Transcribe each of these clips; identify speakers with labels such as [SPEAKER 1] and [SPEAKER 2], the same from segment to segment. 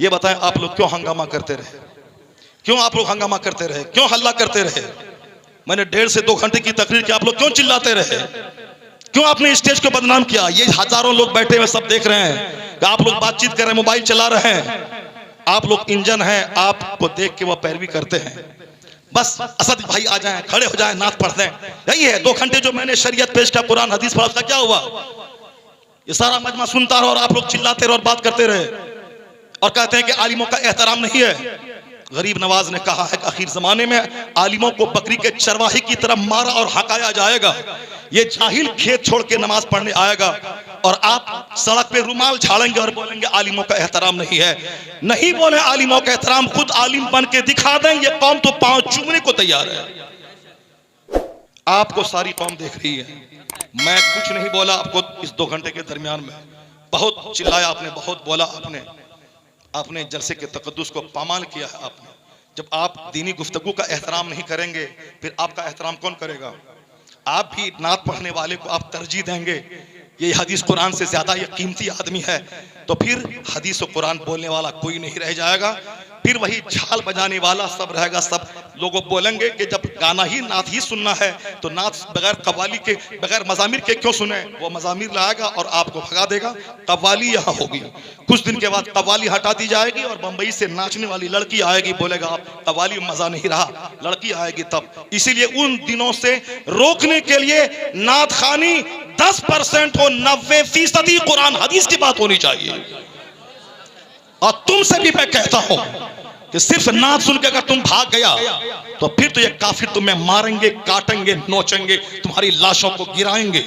[SPEAKER 1] ये बताएं आप लोग क्यों हंगामा करते रहे? क्यों आप लोग हंगामा करते रहे? क्यों हल्ला करते रहे? मैंने 1.5 से 2 घंटे की तकरीर की, आप लोग क्यों चिल्लाते रहे? क्यों आपने स्टेज को बदनाम किया? ये हजारों लोग बैठे हुए सब देख रहे हैं कि आप लोग बातचीत कर रहे हैं, मोबाइल चला रहे हैं, आप लोग इंजन हैं, आपको देख के वो पैरवी करते हैं। बस असद भाई आ जाएं, खड़े हो जाएं, नात पढ़ दें, यही है। 2 घंटे जो मैंने शरीयत पेश किया, कुरान हदीस पढ़ा, उसका क्या हुआ? ये सारा मजमा सुनता रहा और आप लोग चिल्लाते रहे और बात करते रहे और कहते हैं कि आलिमों का एहतराम नहीं है। गरीब नवाज ने कहा है कि आखिर जमाने में आलिमों को बकरी के चरवाही की तरह मारा और हकाया जाएगा। ये जाहिल खेत छोड़ के नमाज पढ़ने आएगा और आप सड़क पे रुमाल झाड़ेंगे और बोलेंगे आलिमों का एहतराम नहीं है। नहीं बोले आलिमों का एहतराम, खुद आलिम बन के दिखा दें। ये कौम तो पांव चूमने को तैयार है। आपको सारी कौम देख रही है। मैं कुछ नहीं बोला आपको इस 2 घंटे के दरमियान में। बहुत चिल्लाया आपने, बहुत बोला आपने, आपने जलसे के तकद्दुस को पामाल किया है आपने। जब आप दीनी गुफ्तगू का एहतराम नहीं करेंगे, फिर आपका एहतराम कौन करेगा? आप भी नात पढ़ने वाले को आप तरजीह देंगे, ये हदीस कुरान से ज्यादा ये कीमती आदमी है, तो फिर हदीस और कुरान बोलने वाला कोई नहीं रह जाएगा। फिर वही झाल बजाने वाला सब रहेगा। सब लोगों बोलेंगे कि जब गाना ही नात ही सुनना है तो नात बगैर कव्वाली के, बगैर मजामिर के क्यों सुने? वो मजामिर लाएगा और आपको भगा देगा। कव्वाली यहाँ होगी, कुछ दिन के बाद कव्वाली हटा दी जाएगी और बंबई से नाचने वाली लड़की आएगी, बोलेगा आप कव्वाली में मजा नहीं रहा, लड़की आएगी तब। इसीलिए उन दिनों से रोकने के लिए नात खानी 10% हो, 90% कुरान हदीस की बात होनी चाहिए। और तुमसे भी मैं कहता हूं कि सिर्फ नात सुन के अगर तुम भाग गया तो फिर तो ये काफिर तुम्हें मारेंगे, काटेंगे, नोचेंगे, तुम्हारी लाशों को गिराएंगे।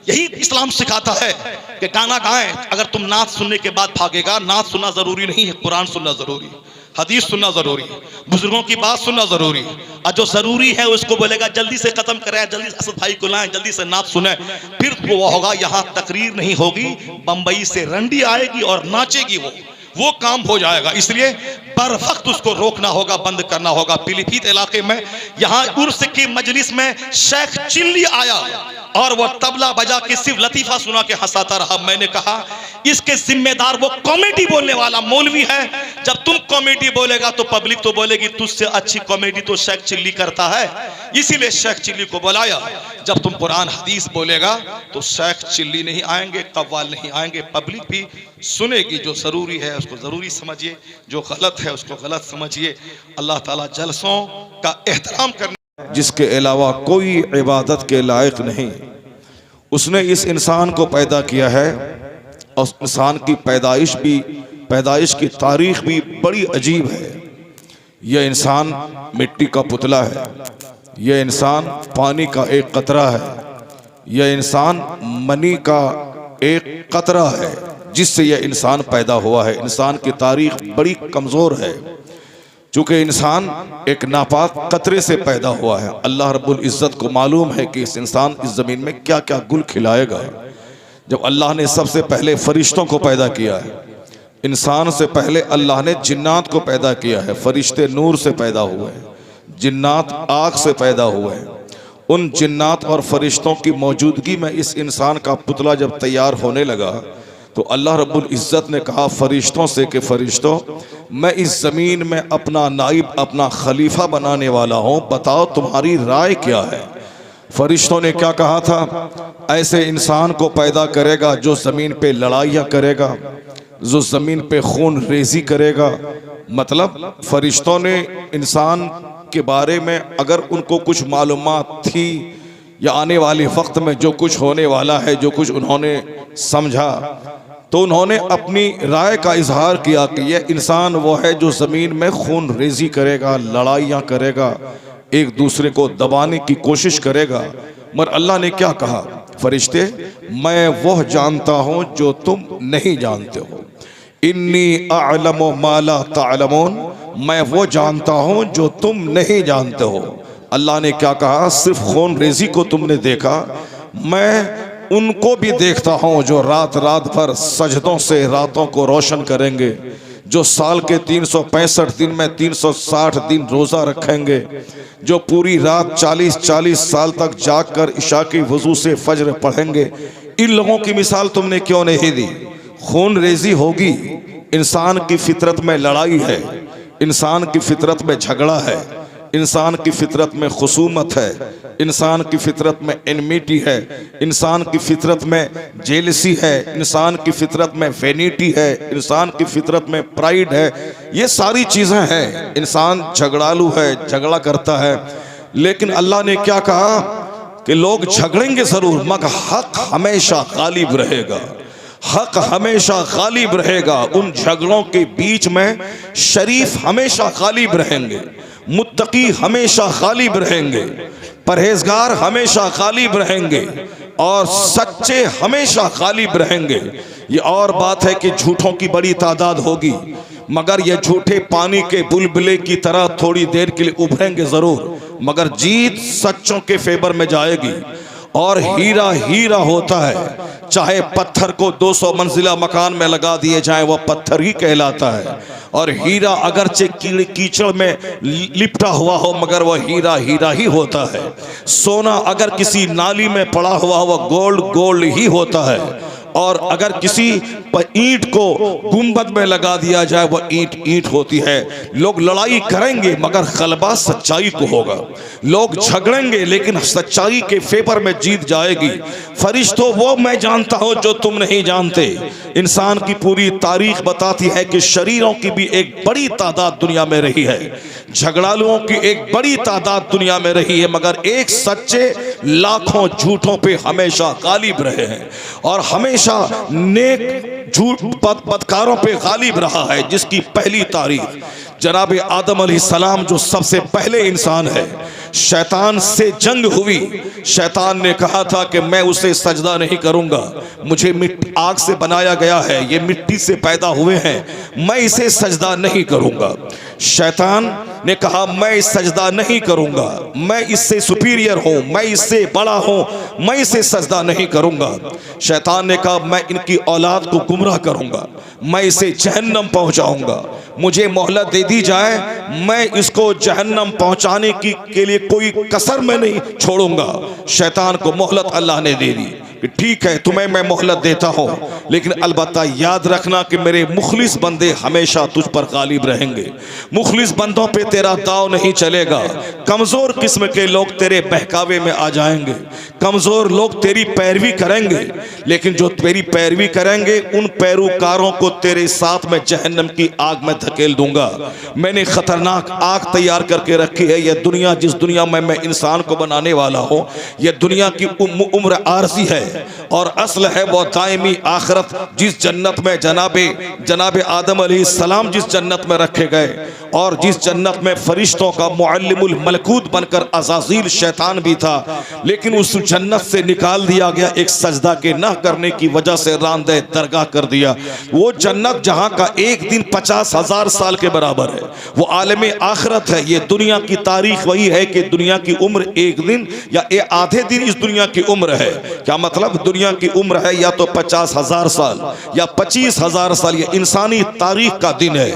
[SPEAKER 1] यही इस्लाम सिखाता है कि गाना गाएं। अगर तुम नात सुनने के बाद भागेगा, नात सुनना जरूरी नहीं है, कुरान सुनना जरूरी है, हदीस सुनना जरूरी है, बुजुर्गों की बात सुनना जरूरी है। और जो जरूरी है उसको बोलेगा जल्दी से खत्म करें, जल्दी से असद भाई को लाएं, जल्दी से नात सुने, फिर वो होगा। यहाँ तकरीर नहीं होगी, बंबई से रंडी आएगी और नाचेगी, वो काम हो जाएगा। इसलिए बर वक्त उसको रोकना होगा, बंद करना होगा। पीलीभीत इलाके में यहाँ उर्स की मजलिस में शेख चिल्ली आया और वो तबला बजा के सिर्फ लतीफा सुना के हंसाता रहा। मैंने कहा इसके जिम्मेदार वो कॉमेडी बोलने वाला मौलवी है। जब तुम कॉमेडी बोलेगा तो पब्लिक तो बोलेगी तुझसे अच्छी कॉमेडी तो शेख चिल्ली करता है, इसीलिए शेख चिल्ली को बुलाया। जब तुम कुरान हदीस बोलेगा तो शेख चिल्ली नहीं आएंगे, कव्वाल नहीं आएंगे, पब्लिक भी सुनेगी। जो जरूरी है उसको जरूरी समझिए, जो गलत है उसको गलत समझिए। अल्लाह ताला जलसों का एहतराम करने
[SPEAKER 2] जिसके अलावा कोई इबादत के लायक नहीं, उसने इस इंसान को पैदा किया है। और इंसान की पैदाइश की तारीख भी बड़ी अजीब है। यह इंसान मिट्टी का पुतला है, यह इंसान पानी का एक कतरा है, यह इंसान मनी का एक कतरा है जिससे यह इंसान पैदा हुआ है। इंसान की तारीख बड़ी कमज़ोर है, चूँकि इंसान एक नापाक कतरे से पैदा हुआ है। अल्लाह रब्बुल इज़्ज़त को मालूम है कि इस इंसान इस ज़मीन में क्या क्या गुल खिलाएगा। जब अल्लाह ने सबसे पहले फरिश्तों को पैदा किया है, इंसान से पहले अल्लाह ने जिन्नात को पैदा किया है। फरिश्ते नूर से पैदा हुए हैं, जिन्नात आग से पैदा हुए हैं। उन जिन्नात और फरिश्तों की मौजूदगी में इस इंसान का पुतला जब तैयार होने लगा तो अल्लाह रब्बुल इज़्ज़त ने कहा फरिश्तों से कि फरिश्तों, मैं इस ज़मीन में अपना नाइब, अपना खलीफा बनाने वाला हूँ, बताओ तुम्हारी राय क्या है। फरिश्तों ने क्या कहा था? ऐसे इंसान को पैदा करेगा जो ज़मीन पे लड़ाइयाँ करेगा, जो ज़मीन पे खून रेजी करेगा। मतलब फरिश्तों ने इंसान के बारे में अगर उनको कुछ मालूमात थी या आने वाले वक्त में जो कुछ होने वाला है, जो कुछ उन्होंने समझा, तो उन्होंने अपनी राय का इजहार किया कि यह इंसान वो है जो ज़मीन में खून रेजी करेगा, लड़ाइयाँ करेगा, एक दूसरे को दबाने की कोशिश करेगा। मगर अल्लाह ने क्या कहा? फरिश्ते, मैं वह जानता हूँ जो तुम नहीं जानते हो। इन्नी अअलमु मा ला तअलमून, मैं वो जानता हूँ जो तुम नहीं जानते हो। अल्लाह ने क्या कहा? सिर्फ खून रेजी को तुमने देखा, मैं उनको भी देखता हूँ जो रात रात भर सजदों से रातों को रोशन करेंगे, जो साल के 365 दिन में 360 दिन रोज़ा रखेंगे, जो पूरी रात 40-40 साल तक जागकर इशा की वज़ू से फज्र पढ़ेंगे। इन लोगों की मिसाल तुमने क्यों नहीं दी? खून रेजी होगी, इंसान की फितरत में लड़ाई है, इंसान की फितरत में झगड़ा है, इंसान की फितरत में खुसूमत है, इंसान की फितरत में एनमिटी है, इंसान की फितरत में जेलसी है, इंसान की फितरत में वेनिटी है, इंसान की फितरत में प्राइड है। ये सारी चीज़ें हैं। इंसान झगड़ालू है, झगड़ा करता है, लेकिन अल्लाह ने क्या कहा कि लोग झगड़ेंगे ज़रूर मगर हक हमेशा गालिब रहेगा। हक हमेशा गालिब रहेगा। उन झगड़ों के बीच में शरीफ हमेशा गालिब रहेंगे, मुत्तकी हमेशा गालिब रहेंगे, परहेजगार हमेशा गालिब रहेंगे और सच्चे हमेशा गालिब रहेंगे। ये और बात है कि झूठों की बड़ी तादाद होगी, मगर ये झूठे पानी के बुलबुले की तरह थोड़ी देर के लिए उभरेंगे ज़रूर, मगर जीत सच्चों के फेवर में जाएगी। और हीरा हीरा होता है, चाहे पत्थर को 200 मंजिला मकान में लगा दिए जाए वह पत्थर ही कहलाता है। और हीरा अगरचे कीचड़ में लिपटा हुआ हो मगर वह हीरा हीरा ही होता है। सोना अगर किसी नाली में पड़ा हुआ हो वह गोल्ड गोल्ड ही होता है। और अगर किसी ईंट को गुंबद में लगा दिया जाए वह ईंट ईंट होती है। लोग लड़ाई करेंगे मगर गलबा सच्चाई को होगा। लोग झगड़ेंगे लेकिन सच्चाई के फेवर में जीत जाएगी। फरिश्तों वो मैं जानता हूं जो तुम नहीं जानते। इंसान की पूरी तारीख बताती है कि शरीरों की भी एक बड़ी तादाद दुनिया में रही है, झगड़ालुओं की एक बड़ी तादाद दुनिया में रही है, मगर एक सच्चे लाखों झूठों पे हमेशा गालिब रहे हैं और हमेशा नेक झूठ बदकारों पे गालिब रहा है। जिसकी पहली तारीख जनाब आदम अलैहिस्सलाम जो सबसे पहले इंसान है, शैतान से जंग हुई। शैतान ने कहा था कि मैं उसे सजदा नहीं करूंगा, मुझे आग से बनाया गया है, ये मिट्टी से पैदा हुए हैं, मैं इसे सजदा नहीं करूंगा। शैतान ने कहा मैं सजदा नहीं करूंगा, मैं इससे सुपीरियर हूं, मैं इससे बड़ा हूं, मैं इसे सजदा नहीं करूंगा। शैतान ने कहा मैं इनकी औलाद को गुमराह करूंगा, मैं इसे जहन्नम पहुंचाऊंगा, मुझे मोहलत दे दी जाए, मैं इसको जहन्नम पहुंचाने की के लिए कोई कसर मैं नहीं छोड़ूंगा। शैतान को मोहलत अल्लाह ने दे दी कि ठीक है तुम्हें मैं मोहलत देता हूं, लेकिन अलबत्ता याद रखना कि मेरे मुखलिस बंदे हमेशा तुझ पर गालिब रहेंगे। मुखलिस बंदों पे तेरा दाव नहीं चलेगा। कमजोर किस्म के लोग तेरे बहकावे में आ जाएंगे, कमजोर लोग तेरी पैरवी करेंगे, लेकिन जो तेरी पैरवी करेंगे उन पैरोकारों को तेरे साथ में जहन्नम की आग में धकेल दूंगा। मैंने खतरनाक आग तैयार करके रखी है। यह दुनिया जिस दुनिया में मैं इंसान को बनाने वाला हूं, यह दुनिया की उम्र आरजी है और असल है वो दायमी आखिरत। जिस जन्नत में जनाबे आदम अलैहिस्सलाम जिस जन्नत में रखे गए और जिस जन्नत में फरिश्तों का मुअल्लिमुल मलकूत बनकर अज़ाज़ील शैतान भी था, लेकिन उस जन्नत से निकाल दिया गया एक सजदा के न करने की वजह से रांदे दरगाह कर दिया। वो जन्नत जहां का एक दिन 50,000 साल के बराबर है, वो आलम आखिरत है। ये दुनिया की तारीख वही है कि दुनिया की उम्र एक दिन या आधे दिन इस दुनिया की उम्र है। क्या मतलब दुनिया की उम्र है या तो 50,000 साल या 25,000 साल। ये इंसानी तारीख का दिन है।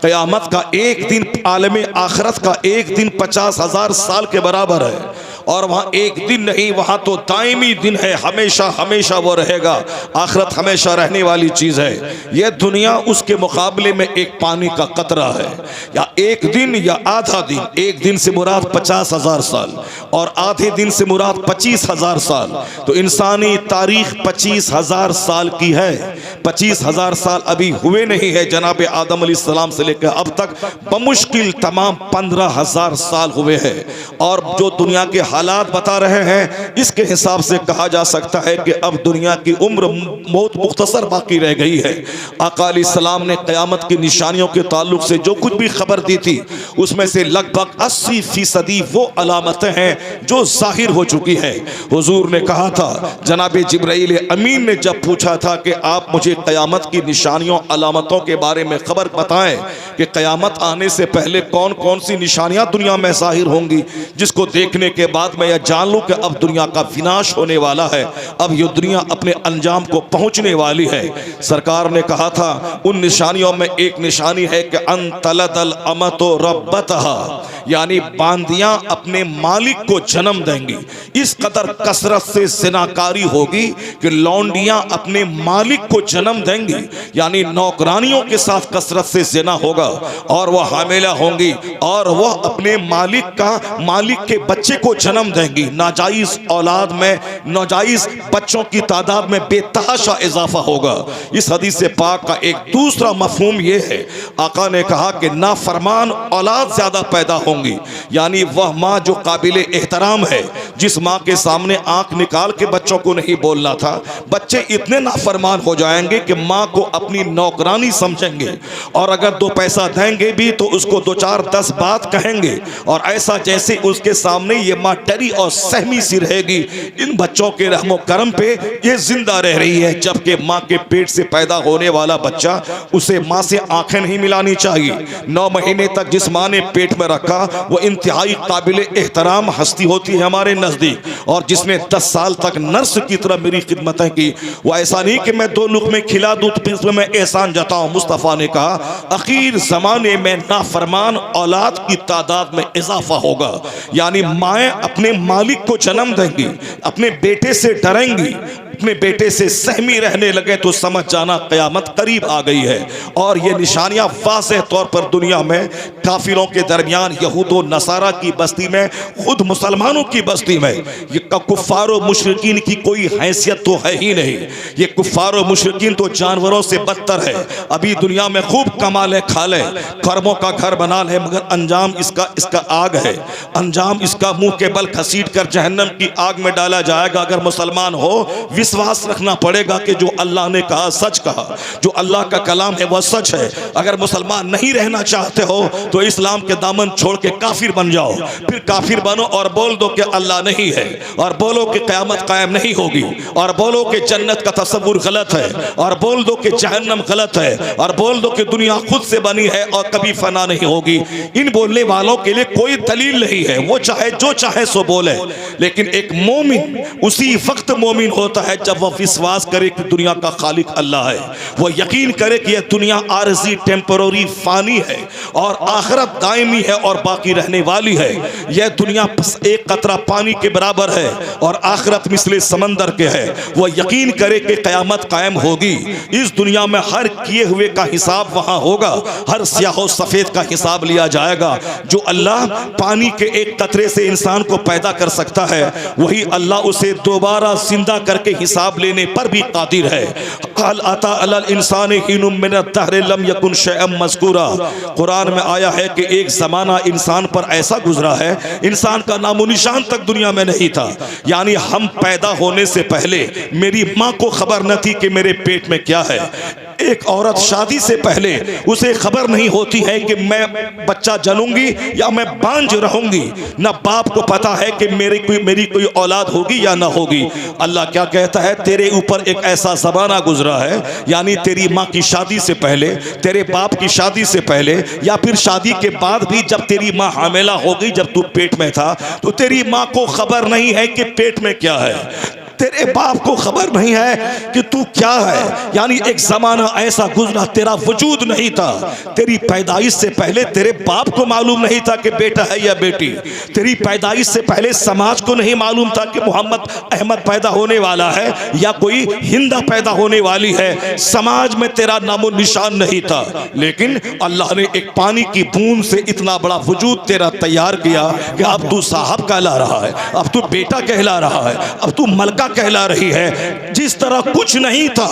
[SPEAKER 2] क़यामत का एक दिन, आलम आखिरत का एक दिन 50,000 साल के बराबर है। और वहाँ एक दिन नहीं, वहाँ तो दायमी दिन है, हमेशा हमेशा वो रहेगा। आखिरत हमेशा रहने वाली चीज़ है। यह दुनिया उसके मुकाबले में एक पानी का कतरा है, या एक दिन या आधा दिन। एक दिन से मुराद 50,000 साल और आधे दिन से मुराद 25,000 साल। तो इंसानी तारीख 25,000 साल की है। 25,000 साल अभी हुए नहीं है जनाब आदम अलैहिस्सलाम से लेकर अब तक, बमुश्किल तमाम 15,000 साल हुए हैं। और जो दुनिया के हालात बता रहे हैं, इसके हिसाब से कहा जा सकता है कि अब दुनिया की उम्र बहुत मुख्तसर बाकी रह गई है। आका अलैहिस्सलाम ने क़यामत की निशानियों के ताल्लुक से जो कुछ भी खबर दी थी, उसमें से लगभग 80% वो अलामतें हैं जो जाहिर हो चुकी हैं। हुजूर ने कहा था, जनाब जिब्राइल अमीन ने जब पूछा था कि आप मुझे क़यामत की निशानियों अलामतों के बारे में खबर बताएं कि क़यामत आने से पहले कौन कौन सी निशानियां दुनिया में जाहिर होंगी, जिसको देखने के बाद मैं यह जान लूं कि अब दुनिया का विनाश होने वाला है, अब यह दुनिया अपने अंजाम को पहुंचने वाली है। सरकार ने कहा था उन निशानियों में एक निशानी है कि अंतलदल अमतो रब्बतहा, यानी बांदियां अपने मालिक को जन्म देंगी। इस कदर कसरत से जिनाकारी होगी कि लौंडियां अपने मालिक को जन्म देंगी, यानी नौकरानियों के साथ कसरत से जिना होगा और वह हामिला होंगी और वह अपने मालिक के बच्चे को जन्म देंगी। नाजायज औलाद में, नाजायज बच्चों की तादाद में बेतहाशा इजाफा होगा। इस हदीस पाक का एक दूसरा मफहूम यह है, आका ने कहा कि नाफरमान औलाद ज्यादा पैदा होंगी, यानी वह माँ जो काबिल एहतराम है, जिस माँ के सामने आंख निकाल के बच्चों को नहीं बोलना था, बच्चे इतने नाफरमान हो जाएंगे कि माँ को अपनी नौकरानी समझेंगे और अगर दो पैसा देंगे भी तो उसको 2-4-10 बात कहेंगे और ऐसा जैसे उसके सामने ये माँ डरी और सहमी सी रहेगी। इन बच्चों के रहमो करम पे ये जिंदा रह रही है, जबकि माँ के पेट से पैदा होने वाला बच्चा, उसे माँ से आंखें नहीं मिलानी चाहिए। 9 महीने तक जिस माँ ने पेट में रखा वो इंतहाई काबिल एहतराम हस्ती होती है हमारे नजदीक, और जिसने 10 साल तक नर्स की तरह मेरी खिदमतें की, वो ऐसा नहीं कि मैं 2 लुक़मे खिला दूं तो इसमें मैं एहसान जताऊं। मुस्तफ़ा ने कहा आखिर जमाने में नाफरमान औलाद की तादाद में इजाफा होगा, यानी माएँ अपने मालिक को जन्म देंगी, अपने बेटे से डरेंगी, अपने बेटे से सहमी रहने लगे तो समझ जाना क़यामत करीब आ गई है। और ये निशानियां वाज़ेह तौर पर दुनिया में काफिरों के दरमियान, यहूद व नसारा की बस्ती में, खुद मुसलमानों की बस्ती में, ये कुफ्फार व मुशरिकीन की कोई हैसियत तो है ही नहीं। ये कुफ्फार व मुशरिकीन तो जानवरों से बदतर है। अभी दुनिया में खूब कमा ले खा ले, खरबों का घर बना ले, मगर अंजाम इसका आग है। अंजाम इसका मुंह के बल घसीट कर जहन्नम की आग में डाला जाएगा। अगर मुसलमान हो विश्वास रखना पड़ेगा कि जो अल्लाह ने कहा सच कहा, जो अल्लाह का कलाम है वह सच है। अगर मुसलमान नहीं रहना चाहते हो तो इस्लाम के दामन छोड़ के काफिर बन जाओ, फिर काफिर बनो और बोल दो कि अल्लाह नहीं है, और बोलो कि क़यामत कायम नहीं होगी, और बोलो कि जन्नत का तसव्वुर गलत है, और बोल दो कि जहन्नम गलत है, और बोल दो कि दुनिया खुद से बनी है और कभी फना नहीं होगी। इन बोलने वालों के लिए कोई दलील नहीं है, वो चाहे जो चाहे सो बोले। लेकिन एक मोमिन उसी वक्त मोमिन होता है जब वह विश्वास करे कि दुनिया का खालिक अल्लाह है, वह यकीन करे कि यह दुनिया आरज़ी टेम्पररी फानी है और आखिरत दायमी है और बाकी रहने वाली है। यह दुनिया बस एक कतरा पानी के बराबर है और आखिरत मिसले समंदर के है। वह यकीन करे कि क़यामत कायम होगी। इस दुनिया में हर किए हुए का हिसाब वहाँ होगा, हर स्याह सफ़ेद का हिसाब लिया जाएगा। जो अल्लाह पानी के एक कतरे से इंसान को पैदा कर सकता है, वही अल्लाह उसे दोबारा जिंदा करके हिसाब लेने पर भी कादिर है। कल अता अलल इंसान हिनुम मिन अद-दहर लम यकुन शैअन मज़कूरा। कुरान में आया है कि एक ज़माना इंसान पर ऐसा गुजरा है, इंसान का नामो निशान तक दुनिया में नहीं था। यानी हम पैदा होने से पहले मेरी माँ को खबर न थी कि मेरे पेट में क्या है। एक औरत शादी से पहले उसे खबर नहीं होती है कि मैं बच्चा जनूंगी या मैं बांझ रहूंगी। न बाप को पता है कि मेरी कोई औलाद होगी या ना होगी। अल्लाह क्या कहता है, तेरे ऊपर एक ऐसा ज़माना गुजरा है, यानी तेरी माँ की शादी से पहले, तेरे बाप की शादी से पहले, या फिर शादी के बाद भी जब तेरी माँ हामिला हो गई, जब तू पेट में था, तो तेरी माँ को खबर नहीं है कि पेट में क्या है। तेरे बाप को खबर नहीं है कि तू क्या है। यानी एक जमाना ऐसा गुजरा, तेरा वजूद नहीं था। तेरी पैदाइश से पहले तेरे बाप को मालूम नहीं था कि बेटा है या बेटी। तेरी पैदाइश से पहले समाज को नहीं मालूम था कि मोहम्मद अहमद पैदा होने वाला है या कोई हिंदा पैदा होने वाली है। समाज में तेरा नामो निशान नहीं था, लेकिन अल्लाह ने एक पानी की बूंद से इतना बड़ा वजूद तेरा तैयार किया कि अब तू साहब कहला रहा है, अब तू बेटा कहला रहा है, अब तू मलका कहला रही है। जिस तरह कुछ नहीं था,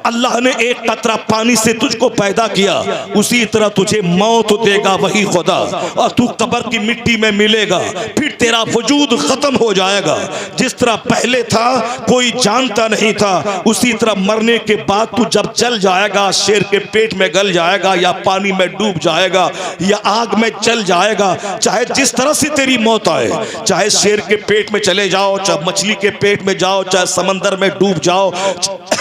[SPEAKER 2] अल्लाह ने एक कतरा पानी से तुझको पैदा किया, उसी तरह तुझे मौत देगा वही खुदा, और तू कब्र की मिट्टी में मिलेगा, फिर तेरा वजूद खत्म हो जाएगा। जिस तरह पहले था कोई जानता नहीं था, उसी तरह मरने के बाद तू जब जल जाएगा, शेर के पेट में गल जाएगा, या पानी में डूब जाएगा, या आग में जल जाएगा। चाहे जिस तरह से तेरी मौत आए, चाहे शेर के पेट में चले जाओ, चाहे मछली के पेट में जाओ,
[SPEAKER 1] जाओ, चाहे समंदर में डूब जाओ,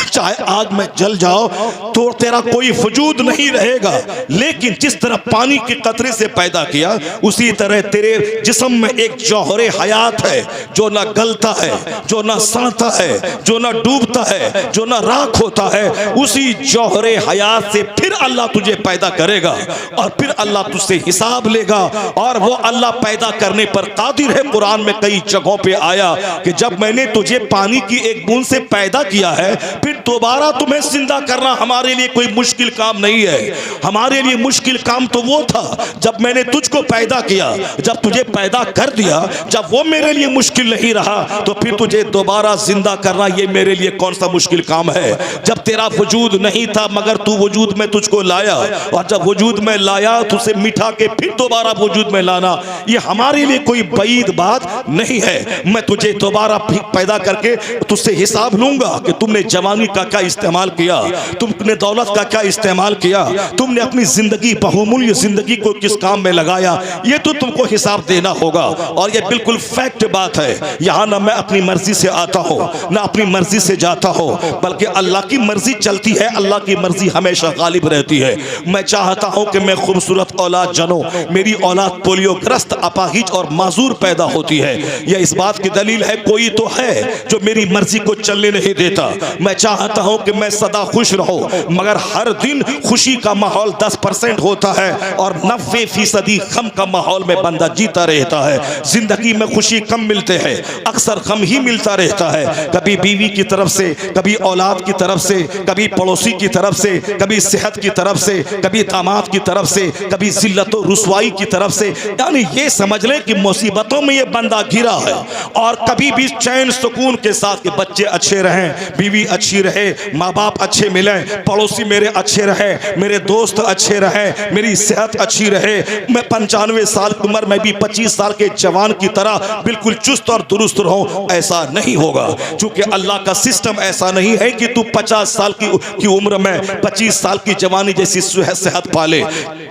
[SPEAKER 1] चाहे आग में जल जाओ, तो तेरा कोई वजूद नहीं रहेगा। लेकिन जिस तरह पानी के कतरे से पैदा किया, उसी तरह तेरे जिस्म में एक जौहरे हयात है जो ना गलता है, जो ना सड़ता है, जो ना डूबता है, जो ना राख होता है। उसी जौहरे हयात से फिर अल्लाह तुझे पैदा करेगा और फिर अल्लाह तुझसे हिसाब लेगा। और वो अल्लाह पैदा करने पर कादिर है। कुरान में कई जगहों पे आया कि जब मैंने तुझे पानी की एक बूंद से पैदा किया है, फिर दोबारा तुम्हें जिंदा करना हमारे लिए कोई मुश्किल काम नहीं है। हमारे लिए मुश्किल काम तो वो था जब मैंने तुझको पैदा किया, जब तुझे पैदा कर दिया, जब वो मेरे लिए मुश्किल नहीं रहा, तो फिर तुझे दोबारा जिंदा करना ये मेरे लिए कौन सा मुश्किल काम है। जब तेरा वजूद नहीं था मगर तू वजूद में तुझको लाया, और जब वजूद में लाया तो उसे मिटा के फिर दोबारा वजूद में लाना ये हमारे लिए कोई बईद बात नहीं है। मैं तुझे दोबारा पैदा करके तुझसे हिसाब लूंगा कि तुमने जवानी का क्या इस्तेमाल किया, तुमने दौलत का क्या इस्तेमाल किया, तुमने अपनी जिंदगी बहुमूल्य जिंदगी को किस काम में लगाया, ये तो तुमको हिसाब देना होगा। और ये बिल्कुल फैक्ट बात है। यहाँ ना मैं अपनी मर्जी से आता हूँ ना अपनी मर्जी से जाता हूँ, बल्कि अल्लाह की मर्जी चलती है, अल्लाह की मर्जी हमेशा गालिब रहती है। मैं चाहता हूँ कि मैं खूबसूरत औलाद जनूं, मेरी औलाद पोलियोग्रस्त, अपाहिज और माजूर पैदा होती है। यह इस बात की दलील है कोई तो है जो मेरी मर्जी को चलने नहीं देता। मैं चाहता हूं कि मैं सदा खुश रहूं, मगर हर दिन खुशी का माहौल 10% होता है और 90% गम का माहौल में बंदा जीता रहता है। जिंदगी में खुशी कम मिलते हैं, अक्सर गम ही मिलता रहता है। कभी बीवी की तरफ से, कभी औलाद की तरफ से, कभी पड़ोसी की तरफ से, कभी सेहत की तरफ से, कभी दामाद की तरफ से, कभी जिल्लत और रुसवाई की तरफ से। यानी ये समझ ले कि मुसीबतों में ये बंदा घिरा है। और कभी भी चैन सुकून के साथ कि बच्चे अच्छे रहें, बीवी अच्छी रहे, माँ बाप अच्छे मिले, पड़ोसी मेरे अच्छे रहे, मेरे दोस्त अच्छे रहे, मेरी सेहत अच्छी रहे, मैं 95 साल की उम्र में भी 25 साल के जवान की तरह बिल्कुल चुस्त और दुरुस्त रहूं, ऐसा नहीं होगा। क्योंकि अल्लाह का सिस्टम ऐसा नहीं है कि तू 50 साल की उम्र में 25 साल की जवानी जैसी सेहत पाले।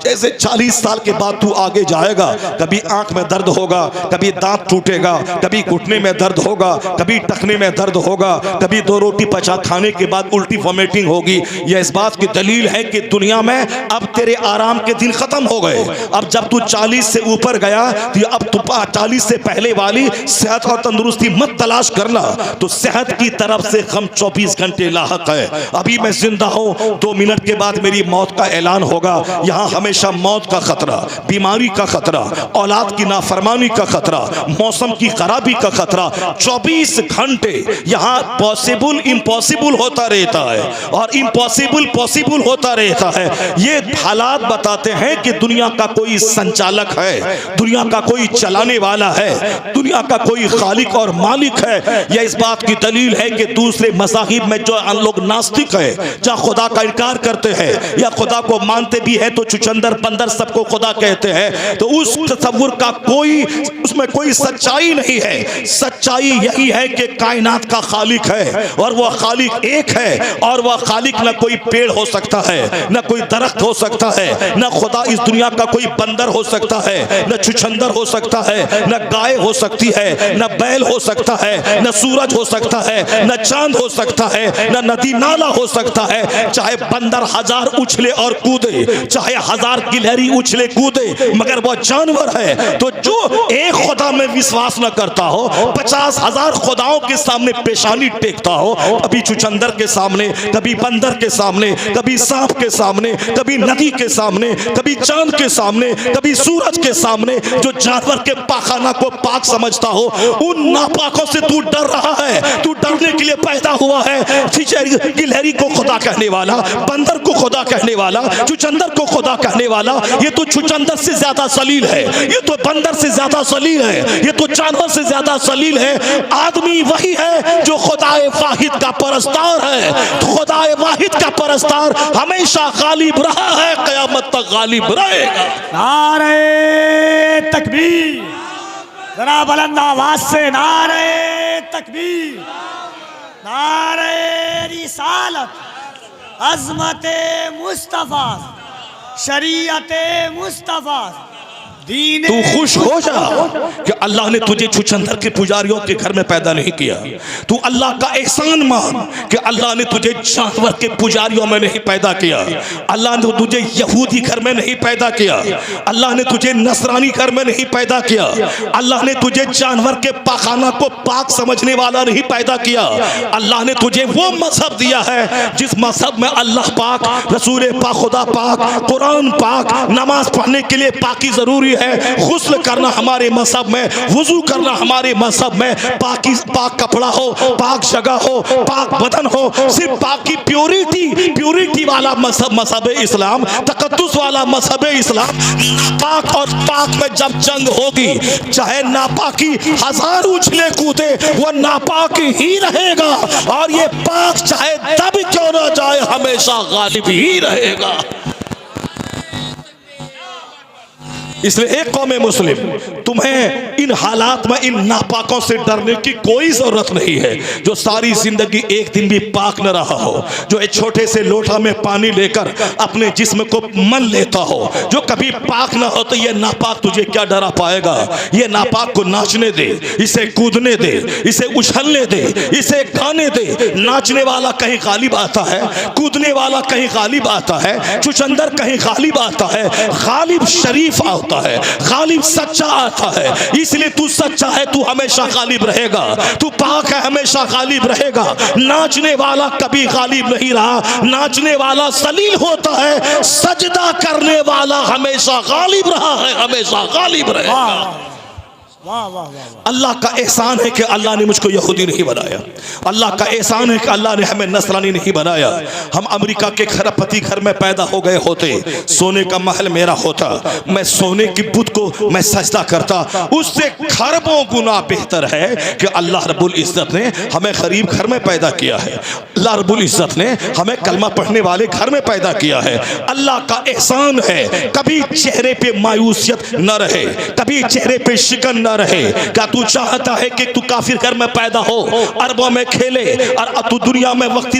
[SPEAKER 1] जैसे 40 साल के बाद तू आगे जाएगा, कभी आंख में दर्द होगा, कभी दांत टूटेगा, कभी घुटने में दर्द होगा, कभी टखने में दर्द होगा, कभी 2 रोटी पचा खाने के बाद उल्टी वॉमिटिंग होगी। यह इस बात की दलील है कि दुनिया में अब तेरे आराम के दिन खत्म हो गए। अब जब तू 40 से ऊपर गया तो अब तू 40 से पहले वाली सेहत और तंदुरुस्ती मत तलाश करना। तो सेहत की तरफ से हम 24 घंटे लाहक है। अभी मैं जिंदा हूं, 2 मिनट के बाद मेरी मौत का ऐलान होगा। यहाँ हमेशा मौत का खतरा, बीमारी का खतरा, औलाद की नाफरमानी का खतरा, मौसम की खराबी का खतरा, 24 घंटे यहाँ पॉसिबल इम्पॉसिबल होता रहता है और इम्पॉसिबल पॉसिबल होता रहता है। ये हालात बताते हैं कि दुनिया का कोई संचालक है, दुनिया का कोई चलाने वाला है, दुनिया का कोई खालिक और मालिक है। यह इस बात की दलील है कि दूसरे मज़ाहिब में जो लोग नास्तिक है, जहाँ खुदा का इनकार करते हैं या खुदा को मानते भी है तो चुचंदर बंदर सबको खुदा कहते हैं, तो उस तसव्वुर का कोई, उसमें कोई सच्चाई नहीं है। सच्चाई यही है कि कायनात का खालिक है और वह खालिक एक है, और वह खालिक न कोई पेड़ हो सकता है, न कोई दरख्त हो सकता है, न खुदा इस दुनिया का कोई बंदर हो सकता है, न छुछंदर हो सकता है, न गाय हो सकती है, न बैल हो सकता है, न सूरज हो सकता है, न चांद हो सकता है, न नदी नाला हो सकता है। चाहे बंदर 1000 उछले और कूदे, चाहे 1000 गिलहरी उछले कूदे, मगर वह जानवर है। तो जो एक खुदा में विश्वास न करता हो, 50,000 खुदाओं के सामने पेशानी टेकता हो, कभी चुचंदर के सामने, कभी बंदर के सामने, कभी सांप के सामने, कभी नदी के सामने, कभी चांद के सामने, कभी सूरज के सामने, जो जानवर के पाखाना को पाक समझता हो, उन नापाकों से तू डर रहा है। तू डरने के लिए पैदा हुआ है। गिलहरी को खुदा कहने वाला, बंदर को खुदा कहने वाला, चुचंदर को खुदा कहने वाला, ये तो चुचंदर से ज्यादा सलील है, ये तो बंदर से ज्यादा सलील है, ये तो जानवर से ज्यादा सलील है। आदमी वही है जो खुदाए वाहिद का परस्तार है। खुदाए वाहिद का परस्तार हमेशा गालिब रहा है, क़यामत तक गालिब रहेगा।
[SPEAKER 3] नारे तकबीर, जरा बुलंद आवाज से नारे तकबीर, नारे रिसालत, अज़मत मुस्तफ़ा, शरीयत मुस्तफ़ा, दीन
[SPEAKER 1] तू खुश हो जा कि अल्लाह ने तुझे छुछंदर के पुजारियों के घर में पैदा नहीं किया। तू अल्लाह का एहसान मान कि अल्लाह ने तुझे जानवर के पुजारियों में नहीं पैदा किया। अल्लाह ने तुझे यहूदी घर में नहीं पैदा किया। अल्लाह ने तुझे नसरानी घर में नहीं पैदा किया। अल्लाह ने तुझे जानवर के पाखाना को पाक समझने वाला नहीं पैदा किया। अल्लाह ने तुझे वो मजहब दिया है जिस मजहब में अल्लाह पाक, रसूल पाक, खुदा पाक, कुरान पाक, नमाज पढ़ने के लिए पाकी जरूरी है, गुस्ल करना हमारे मजहब में, वुजू करना हमारे मजहब में, पाक कपड़ा हो, पाक जगह हो, पाक बदन हो, सिर्फ पाक की प्योरिटी वाला मजहब इस्लाम, तकद्दुस वाला मजहब इस्लाम। नापाक और पाक में जब जंग होगी, चाहे नापाकी हजार उछले कूदे, वो नापाक ही रहेगा, और ये पाक चाहे तब क्यों ना जाए हमेशा गालिब ही रहेगा। इसलिए एक कौम मुस्लिम, तुम्हें इन हालात में इन नापाकों से डरने की कोई जरूरत नहीं है। जो सारी जिंदगी एक दिन भी पाक न रहा हो, जो एक छोटे से लोटा में पानी लेकर अपने जिस्म को मन लेता हो, जो कभी पाक न हो, तो ये नापाक तुझे क्या डरा पाएगा। ये नापाक को नाचने दे, इसे कूदने दे, इसे उछलने दे, इसे गाने दे। नाचने वाला कहीं गालिब आता है, कूदने वाला कहीं गालिब आता है, चुचंदर कहीं गालिब आता है। गालिब शरीफ आता है, गालिब सच्चा आता है। इसलिए तू सच्चा है, तू हमेशा गालिब रहेगा। तू पाक है, हमेशा गालिब रहेगा। नाचने वाला कभी गालिब नहीं रहा, नाचने वाला जलील होता है। सजदा करने वाला हमेशा गालिब रहा है, हमेशा गालिब रहेगा।
[SPEAKER 3] वाह वाह वाह।
[SPEAKER 1] अल्लाह का एहसान है कि अल्लाह ने मुझको यहूदी नहीं बनाया। अल्लाह का एहसान है कि अल्लाह ने हमें नसरानी नहीं बनाया। हम अमेरिका के खरबपति घर में पैदा हो गए होते, सोने का महल मेरा होता, मैं सोने की बुत को मैं सजदा करता। उससे खरबों गुना बेहतर है कि अल्लाह रब्बुल इज्जत ने हमें गरीब घर में पैदा किया है। अल्लाह रब्बुल इज्जत ने हमें कलमा पढ़ने वाले घर में पैदा किया है। अल्लाह का एहसान है। कभी चेहरे पे मायूसियत न रहे, कभी चेहरे पे शिकन न रहे। क्या तू चाहता है कि तू काफिर घर में पैदा हो, अरबों में खेले, और तू दुनिया में वक्ती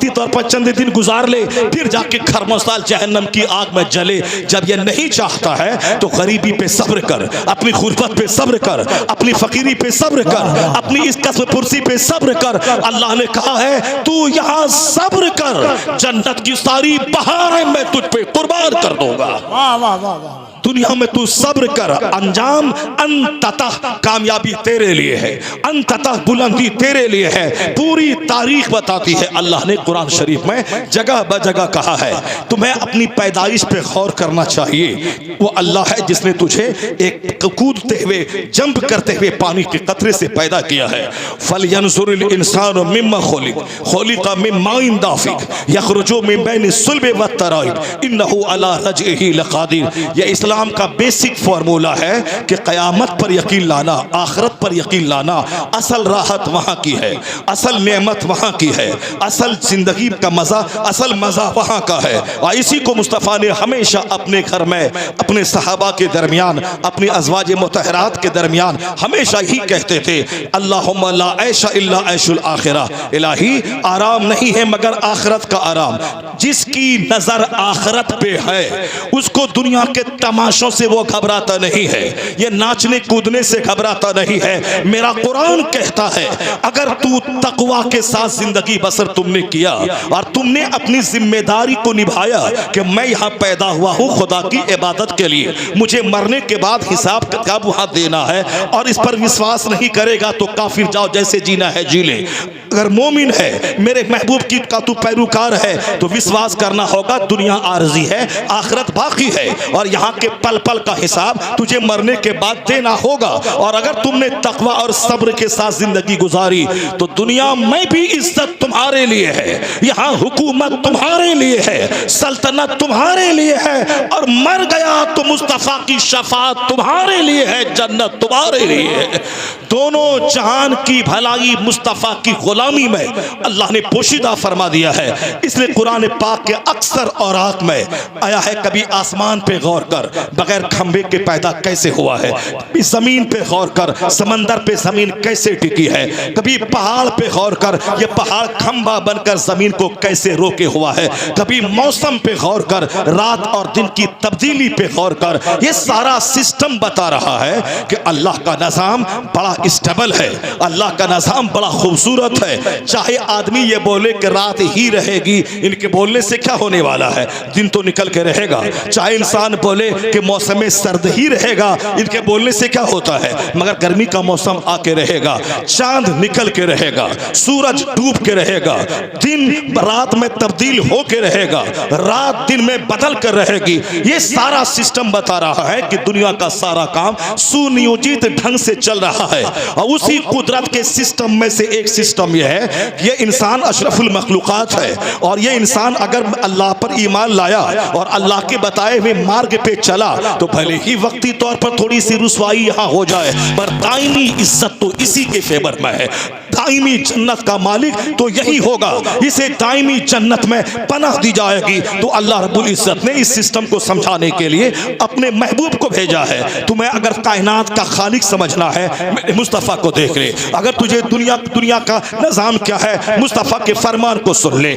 [SPEAKER 1] तौर पर चंद दिन गुजार ले, फिर जाके खरमों साल जहन्नम की आग में जले। जब ये नहीं चाहता है तो गरीबी पे सब्र कर, अपनी गुर्बत पे सब्र कर, अपनी फकीरी पे सब्र कर, अपनी इस कस्म पुरसी पे सब्र कर। अल्लाह ने कहा है तू यहाँ सब्र कर, जन्नत की सारी बहारें मैं तुझ पे कुर्बान कर दूंगा।
[SPEAKER 3] वाह वाह वाह वाह।
[SPEAKER 1] दुनिया में तू सब्र कर, अंजाम अंततः कामयाबी तेरे लिए है, अंततः बुलंदी तेरे लिए है। पूरी तारीख बताती है। अल्लाह ने कुरान शरीफ में जगह ब जगह कहा है। तुम्हें अपनी पैदाइश पे गौर करना चाहिए। वो अल्लाह है जिसने तुझे एक कूदते हुए, जंप करते हुए पानी के कतरे से पैदा किया है। फलयंजुरिल इंसानु मिम्मा खुलिका मिन माइन दाफिक यखरुजु मिन बैनि सुल्बि वत तराइब इन्नहु अला रजइही लकादिर। ये इस्लाम का बेसिक फार्मूला है कि क़यामत पर यकीन लाना, आखिरत पर यकीन लाना। असल राहत वहाँ की है, असल नेमत वहाँ की है, असल जिंदगी का मज़ा, असल मज़ा वहाँ का है। और इसी को मुस्तफ़ा ने हमेशा अपने घर में, अपने सहाबा के दरमियान, अपनी अज़वाज मुतहरात के दरमियान हमेशा ही कहते थे, अल्लाहुम्मा ला ऐशा इल्ला ऐशुल आखिरा। इलाही, आराम नहीं है मगर आखिरत का आराम। जिसकी नज़र आखिरत पे है उसको दुनिया के तमाशों से वो घबराता नहीं है, ये नाचने कूदने से घबराता नहीं है। मेरा कुरान कहता है अगर तू तकवा के साथ जिंदगी बसर तुमने किया और तुमने अपनी जिम्मेदारी को निभाया कि मैं यहाँ पैदा हुआ हूँ खुदा की इबादत के लिए, मुझे मरने के बाद हिसाब किताब वहाँ देना है, और इस पर विश्वास नहीं करेगा तो काफिर जाओ, जैसे जीना है जी ले। अगर मोमिन है, मेरे महबूब की का तू पैरोकार है, तो विश्वास करना होगा दुनिया आरजी है, आखिरत बाकी है, और यहाँ के पल पल का हिसाब तुझे मरने के बाद देना होगा। और अगर तुमने तकवा और सब्र के साथ जिंदगी गुजारी तो दुनिया में भी इज्जत तुम्हारे लिए है, यहाँ हुकूमत तुम्हारे लिए है, सल्तनत तुम्हारे लिए है, और मर गया तो मुस्तफा की शफाअत तुम्हारे लिए है, जन्नत तुम्हारे लिए है। दोनों जहान की भलाई मुस्तफा की गुलामी में अल्लाह ने पोशीदा फरमा दिया है। इसलिए कुरान पाक के अक्सर औरात में आया है, कभी आसमान पे गौर कर, बगैर खंबे के पैदा कैसे हुआ है।
[SPEAKER 2] कभी जमीन पे गौर कर, समंदर पे जमीन कैसे टिकी है। कभी पहाड़ पे गौर कर, ये पहाड़ खंबा बनकर जमीन को कैसे रोके हुआ है। कभी मौसम पे गौर कर, रात और दिन की तब्दीली पे गौर कर। ये सारा सिस्टम बता रहा है कि अल्लाह का निज़ाम बड़ा स्टेबल है, अल्लाह का निज़ाम बड़ा खूबसूरत है। चाहे आदमी ये बोले कि रात ही रहेगी, इनके बोलने से क्या होने वाला है, दिन तो निकल के रहेगा। चाहे इंसान बोले कि मौसम सर्द ही रहेगा, इनके बोलने से क्या होता है, मगर गर्मी का मौसम आके रहेगा, चांद निकल के रहेगा, सूरज डूब के रहेगा, दिन रात में तब्दील हो के रहेगा, रात दिन में बदल कर रहेगी। ये सारा सिस्टम बता रहा है कि दुनिया का सारा काम सुनियोजित ढंग से चल रहा है। और उसी कुदरत के सिस्टम में से एक सिस्टम यह है कि ये इंसान अशरफुल मखलूकात है, और ये इंसान अगर अल्लाह पर ईमान लाया और अल्लाह के बताए हुए मार्ग पे चला तो भले ही वक्ती तौर पर थोड़ी सी रुसवाई यहाँ हो जाए, पर दायमी इज्जत तो इसी के फेवर में है। दायमी जन्नत का मालिक तो यही होगा, इसे दायमी जन्नत में पनाह दी जाएगी। तो अल्लाह रब्बुल इज्जत ने इस सिस्टम को समझाने के लिए अपने महबूब को भेजा है। तुम्हें अगर कायनात का खालिक समझना है, मेरे मुस्तफ़ा को देख ले। अगर तुझे दुनिया का निज़ाम क्या है, मुस्तफ़ा के फरमान को सुन ले।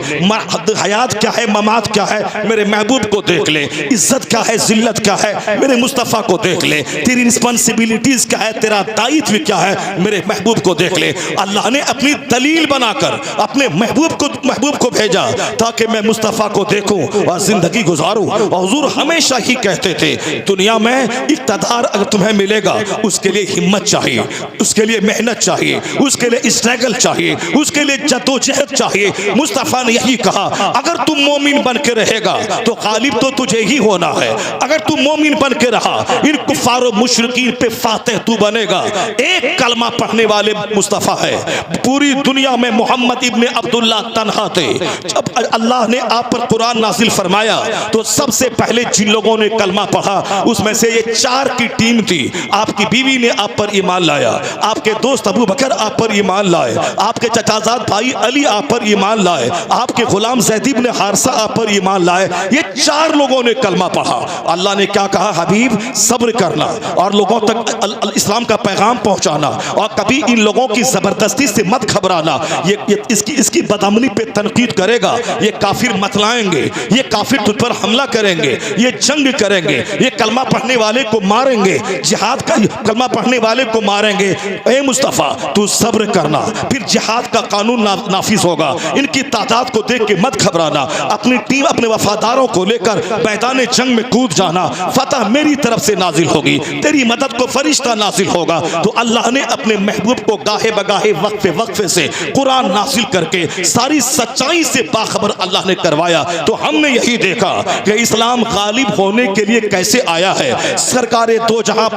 [SPEAKER 2] हयात क्या है, ममात क्या है, मेरे महबूब को देख ले। इज्जत क्या है, जिल्लत क्या है, मेरे मुस्तफ़ा को देख ले। तेरी रिस्पॉन्सिबिलिटीज क्या है, तेरा दायित्व क्या है, मेरे महबूब को देख ले। अल्लाह ने अपनी दलील बनाकर अपने महबूब को भेजा ताकि मैं मुस्तफ़ा को देखूं और जिंदगी गुजारूं। और हुजूर हमेशा ही कहते थे, दुनिया में इक़्तिदार अगर तुम्हें मिलेगा, उसके लिए हिम्मत चाहिए, उसके लिए मेहनत चाहिए, उसके लिए स्ट्रगल चाहिए, उसके लिए जद्दोजहद चाहिए। मुस्तफ़ा ने यही कहा, अगर तुम मोमिन बन के रहेगा तो गालिब तो तुझे ही होना है। अगर तुम मोमिन बन के रहा, इन कुफार और मुशरिकीन पे फातेह तू बनेगा। एक कलमा पढ़ने वाले मुस्तफ़ा है, पूरी दुनिया में मोहम्मद इब्ने अब्दुल्ला तन्हा थे। जब अल्लाह ने आप पर कुरान नाजिल फरमाया तो सबसे पहले जिन लोगों ने कलमा पढ़ा उसमें से ये 4 की टीम थी। आपकी बीवी ने आप पर ईमान लाया, आपके दोस्त अबू बकर आप पर ईमान लाए, आपके चचाजाद भाई अली आप पर ईमान लाए, आपके गुलाम ज़ैद इब्न हारिसा आप पर ईमान लाए। ये 4 लोगों ने कलमा पढ़ा। अल्लाह ने क्या कहा, हबीब सब्र करना और लोगों तक इस्लाम का पैगाम पहुंचाना, और कभी इन लोगों की जबरदस्ती से मत घबराना। ये इसकी बदअमनी पे तनकीद करेगा, ये काफिर मतलाएंगे, ये काफिर तुझ पर हमला करेंगे, ये जंग करेंगे, ये कलमा पढ़ने वाले को मारेंगे, जिहाद का कलमा पढ़ने वाले को मारेंगे। ए मुस्तफ़ा तू सब्र करना, फिर जिहाद का कानून नाफिज होगा। इनकी तादाद को देख के मत घबराना, अपनी टीम अपने वफादारों को लेकर मैदान जंग में कूद जाना। फतह मेरी तरफ से नाजिल होगी, तेरी मदद को फरिश्ता नाजिल होगा। तो अल्लाह ने अपने महबूब को गाहे बगाहे वक्फे वक्फे से कुरान नाजिल करके सारी सच्चाई से बाखबर अल्लाह ने करवाया। तो हमने यही देखा कि इस्लाम गालिब होने के लिए कैसे आया है। सरकारे दो जहां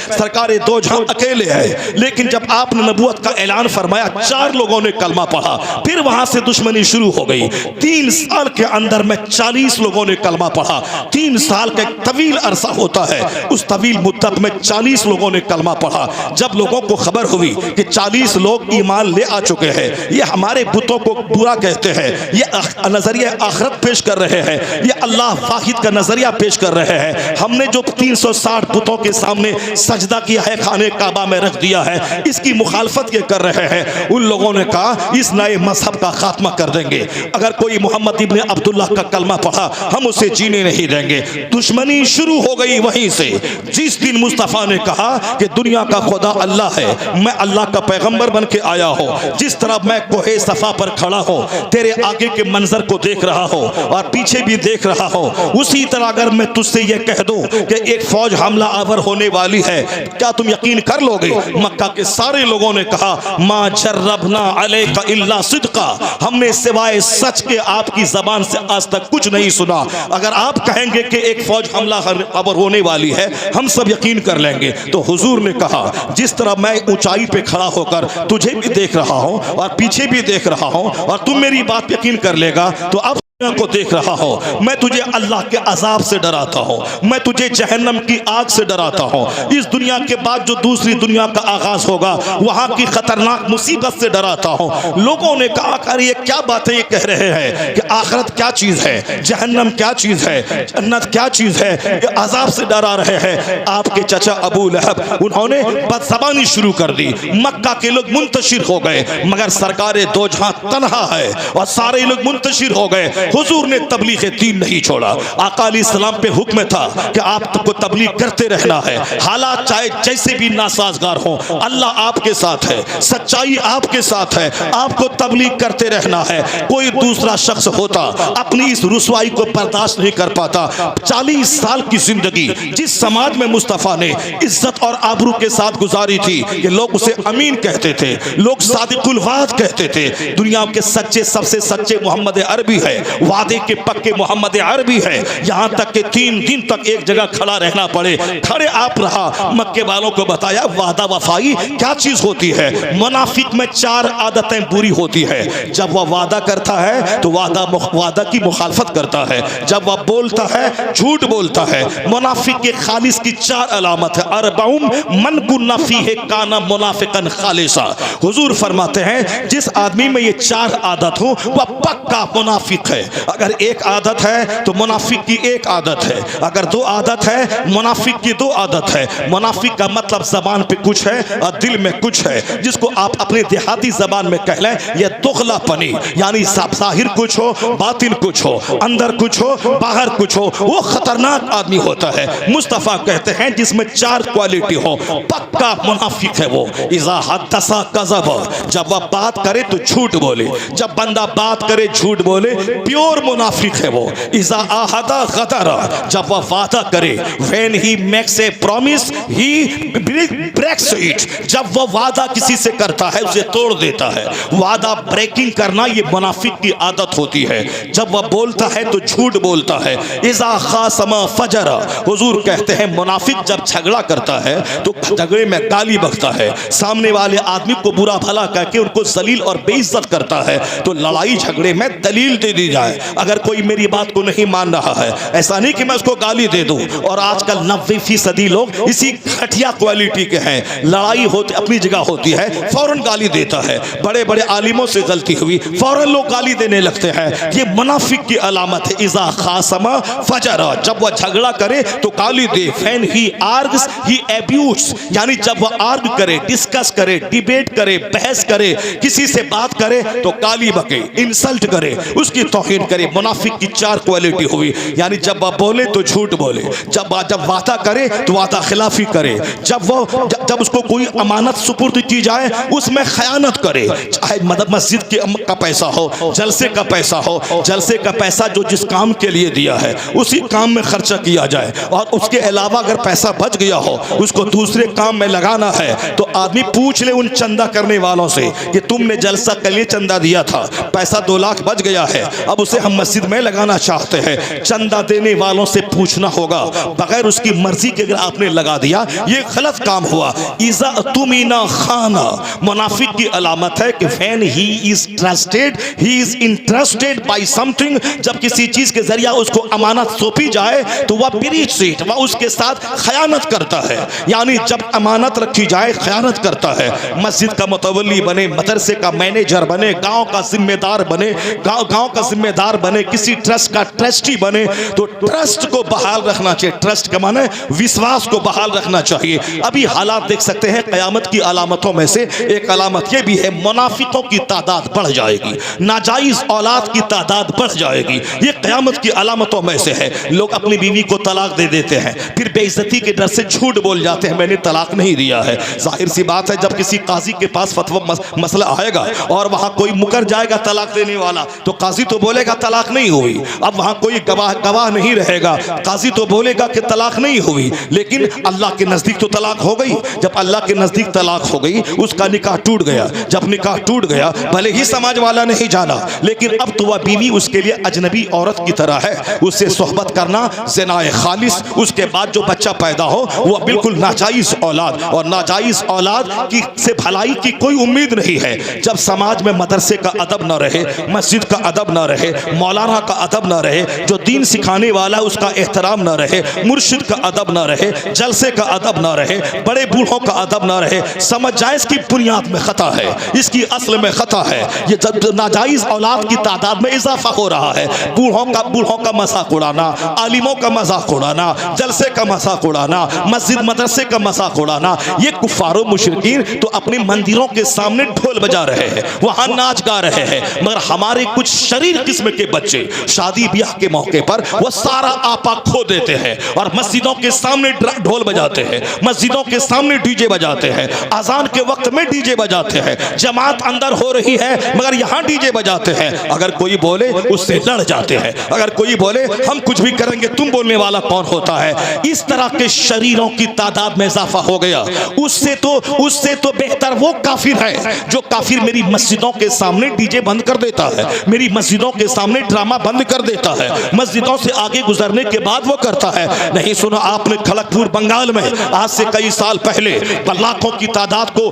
[SPEAKER 2] सरकारे दो जहां अकेले है, लेकिन जब आपने नबूवत का ऐलान फरमाया 4 लोगों ने कलमा पढ़ा, फिर वहां से दुश्मनी शुरू हो गई। 3 साल के अंदर में 40 लोगों ने कलमा पढ़ा। 3 साल का एक तवील अरसा होता है, उस तवील मुद्दत में 40 लोगों ने कलमा पढ़ा। जब लोगों को खबर हुई कि 40 लोग ईमान ले आ चुके हैं, ये हमारे बुतों को बुरा कहते हैं, ये नजरिया आखिरत पेश कर रहे हैं, ये अल्लाह वाहिद का नजरिया पेश कर रहे हैं, हमने जो 360 बुतों के सामने सजदा किया है, खाने काबा में रख दिया है, इसकी मुखालफत ये कर रहे हैं। उन लोगों ने कहा इस नए मजहब का खात्मा कर देंगे। अगर कोई मोहम्मद इब्ने अब्दुल्ला का कलमा पढ़ा हम उसे जीने नहीं देंगे। दुश्मनी शुरू हो गई वहीं से। जिस दिन मुस्तफ़ा ने कहा कि दुनिया का खुदा अल्लाह है, मैं अल्लाह का पैगंबर बन के आया हूँ, जिस तरह मैं कोहे सफा पर खड़ा हूँ, तेरे आगे के मंजर को देख रहा हूँ और पीछे भी देख रहा हूँ, उसी तरह अगर मैं तुझसे ये कह दूं कि एक फौज हमला आवर होने वाली है, क्या तुम यकीन कर लोगे? मक्का के सारे लोगों ने कहा मा जर्रबना अलैका इल्ला सिद्का, हमने सिवाय सच के आपकी जबान से आज तक कुछ नहीं सुना। अगर आप कहेंगे कि एक फौज हमला आवर होने वाली है, हम सब यकीन कर लेंगे। तो हुजूर ने कहा जिस तरह मैं ऊंचाई पे खड़ा होकर तुझे भी देख रहा हूं और पीछे भी देख रहा हूं और तुम मेरी बात यकीन कर लेगा, तो अब
[SPEAKER 1] को देख रहा हूं, मैं तुझे अल्लाह के अजाब से डराता हूं, मैं तुझे जहन्नम की आग से डराता हूं। इस दुनिया के बाद जो दूसरी दुनिया का आगाज होगा वहां की खतरनाक मुसीबत से डराता हूं। लोगों ने कहा कर ये क्या बातें ये कह रहे हैं कि आखिरत क्या चीज है, जहन्नम क्या चीज है, जन्नत क्या चीज है, ये अजाब से डरा रहे हैं। आपके चचा अबू लहब उन्होंने बदज़बानी शुरू कर दी, मक्का के लोग मुंतशिर हो गए, मगर सरकारे दो जहां तन्हा है और सारे लोग मुंतशिर हो गए। हुजूर ने तबलीग दीन नहीं छोड़ा। आका अलैहिस्सलाम पे हुक्म था कि आपको तबलीग करते रहना है, हालात चाहे जैसे भी नासाजगार हो, अल्लाह आपके साथ है, सच्चाई आपके साथ है, आपको तबलीग करते रहना है। कोई दूसरा शख्स होता अपनी इस रुसवाई को बर्दाश्त नहीं कर पाता। 40 साल की जिंदगी जिस समाज में मुस्तफ़ा ने इज्जत और आबरू के साथ गुजारी थी कि लोग उसे अमीन कहते थे, लोग सादिकुल वाद कहते थे, दुनिया के सच्चे सबसे सच्चे मोहम्मद अरबी है, वादे के पक्के मोहम्मद अरबी है। यहाँ तक कि 3 दिन तक एक जगह खड़ा रहना पड़े, खड़े आप रहा। मक्के वालों को बताया वादा वफाई क्या चीज होती है। मुनाफिक में 4 आदतें बुरी होती है। जब वह वादा करता है तो वादा की मुखालफत करता है, जब वह बोलता है झूठ बोलता है। मुनाफिक के खालिस की 4 अलामत है। अरबाउम मन कुन्ना फीह काना मुनाफिकन खालिसा। हुजूर फरमाते हैं जिस आदमी में ये 4 आदत हो वह पक्का मुनाफिक है। अगर एक आदत है तो मुनाफिक की एक आदत है, अगर 2 आदत है मुनाफिक की 2 आदत है। मुनाफिक का मतलब जबान पे कुछ है और दिल में कुछ है, जिसको आप अपने देहाती जबान में कह लें ये दुगलापनी, यानी जाहिर कुछ हो बातिन कुछ हो, अंदर कुछ हो बाहर कुछ हो, वो खतरनाक आदमी होता है। मुस्तफ़ा कहते हैं जिसमें 4 क्वालिटी हो पक्का मुनाफिक है वो। इज़ा हद्दसा कज़ब, जब वह बात करे तो झूठ बोले, जब बंदा बात करे झूठ बोले, प्योर मुनाफिक है वो। इज़ा आहदा गदर, जब वह वादा करे, when he makes a promise he breaks it, जब वह वादा किसी से करता है उसे तोड़ देता है। वादा ब्रेकिंग करना ये मुनाफिक की आदत होती है। जब वह बोलता है तो झूठ बोलता है। इज़ा खासमा फजर, हुजूर कहते हैं मुनाफिक जब झगड़ा करता है तो झगड़े में गाली बकता है, सामने वाले आदमी को बुरा भला कहकर उनको जलील और बेइज्जत करता है। तो लड़ाई झगड़े में दलील दे दी जाए। अगर कोई मेरी बात को नहीं मान रहा है, ऐसा नहीं कि मैं उसको गाली दे दूं। और आजकल 90% लोग इसी घटिया क्वालिटी के हैं। लड़ाई होती अपनी जगह होती है, फौरन गाली देता है। बड़े बड़े आलिमों से गलती हुई फौरन लोग गाली देने लगते हैं। ये मुनाफिक की अलामत है। इज़ा खासमा फजरा, जब वह झगड़ा करे तो गाली दे। When he args he abuse, यानी जब वह आर्ग करे, डिस्कस करे, डिबेट करे, बहस करे, किसी से बात करे तो गाली बके, इंसल्ट करे, उसकी तौहीन करे। मुनाफिक की 4 क्वालिटी हुई, यानी जब वह बोले तो झूठ बोले, जब वादा करे तो वादा खिलाफी करे, जब उसको कोई अमानत सुपुर्द की जाए उसमें खयानत करे। चाहे मस्जिद का पैसा हो, जलसे का पैसा हो, जलसे का पैसा जो जिस काम के लिए दिया है उसी काम में खर्चा किया जाए, और उसके अलावा अगर पैसा बच गया हो उसको दूसरे काम में लगाना है। तो आदमी पूछ ले उन चंदा करने वालों से कि तुमने जलसा के लिए चंदा दिया था, पैसा 2 लाख बच गया है, अब उसे हम मस्जिद में लगाना चाहते हैं। चंदा देने वालों से पूछना होगा, बगैर उसकी मर्जी के अगर आपने लगा दिया ये गलत काम हुआ। इज़ा तुमिना खाना, मुनाफिक की अलामत है कि when he is trusted he is interested bye something, जब किसी चीज के जरिया उसको अमानत सौंपी जाए तो वह ब्रीच इट, वह उसके साथ खयानत करता है। यानी जब अमानत रखी जाए खयानत करता है। मस्जिद का मुतवल्ली बने, मदरसे का मैनेजर बने, गांव का जिम्मेदार बने, गांव का जिम्मेदार बने, किसी ट्रस्ट का ट्रस्टी बने, तो ट्रस्ट को बहाल रखना चाहिए। ट्रस्ट का माने विश्वास को बहाल रखना चाहिए। अभी हालात देख सकते हैं, क़यामत की अलामतों में से एक अलामत यह भी है मुनाफिकों की तादाद बढ़ जाएगी, नाजायज औलाद की तादाद बढ़ जाएगी। ये क़यामत की अलामतों में से है। लोग अपनी बीवी को तलाक दे देते हैं, फिर बेइज्जती के डर से झूठ बोल जाते हैं मैंने तलाक नहीं दिया है। जाहिर सी बात है जब किसी काजी के पास फतवा मसला आएगा और वहां कोई मुकर जाएगा तलाक देने वाला, तो काजी तो बोलेगा तलाक नहीं हुई। अब वहां कोई गवाह नहीं रहेगा, काजी तो बोलेगा कि तलाक नहीं हुई, लेकिन अल्लाह के नजदीक तो तलाक हो गई। जब अल्लाह के नजदीक तलाक हो गई उसका निकाह टूट गया। जब निकाह टूट गया भले ही समाज वाला नहीं जाना, लेकिन अब तो वह बीवी उसके लिए अजनबी औरत की तरह है। उससे सोहबत करना ज़िनाए खालिस, उसके बाद जो बच्चा पैदा हो वह बिल्कुल नाजायज औलाद, और नाजायज औलाद की से भलाई की कोई उम्मीद नहीं है। जब समाज में मदरसे का अदब न रहे, मस्जिद का अदब न रहे, रहे, मौलाना का अदब ना रहे, जो दीन सिखाने वाला उसका एहतराम ना रहे, मुर्शिद का अदब ना रहे, जलसे का अदब ना रहे, बड़े बूढ़ों का अदब ना रहे, समझ जाए इसकी बुनियाद में खता है, इसकी असल में खता है। ये जब नाजायज औलाद की तादाद में इजाफा हो रहा है, बूढ़ों का मजाक उड़ाना, आलिमों का मजाक उड़ाना, जलसे का मजाक उड़ाना, मस्जिद मदरसे का मजाक उड़ाना, ये कुफारो मुशरिकीन तो अपने मंदिरों के सामने ढोल बजा रहे हैं, वहां नाच गा रहे हैं, मगर हमारे कुछ शरीर किस्म के बच्चे शादी ब्याह के मौके पर वो सारा आपा खो देते हैं और मस्जिदों के सामने ढोल बजाते हैं, मस्जिदों के सामने डीजे बजाते हैं, अजान के वक्त में डीजे बजाते हैं, जमात अंदर हो रही है मगर यहाँ डीजे बजाते हैं। अगर कोई बोले उससे लड़ जाते हैं, अगर कोई बोले हम कुछ भी करेंगे, तुम बोलने वाला कौन होता है। इस तरह के शरीरों की तादाद में इजाफा हो गया। उससे तो बेहतर वो काफिर है जो काफिर मेरी मस्जिदों के सामने डीजे बंद कर देता है, मेरी मस्जिदों के सामने ड्रामा बंद कर देता है, मस्जिदों से आगे गुजरने के बाद वो करता है। नहीं सुना आपने खड़गपुर बंगाल में आज से कई साल पहले लाखों की तादाद को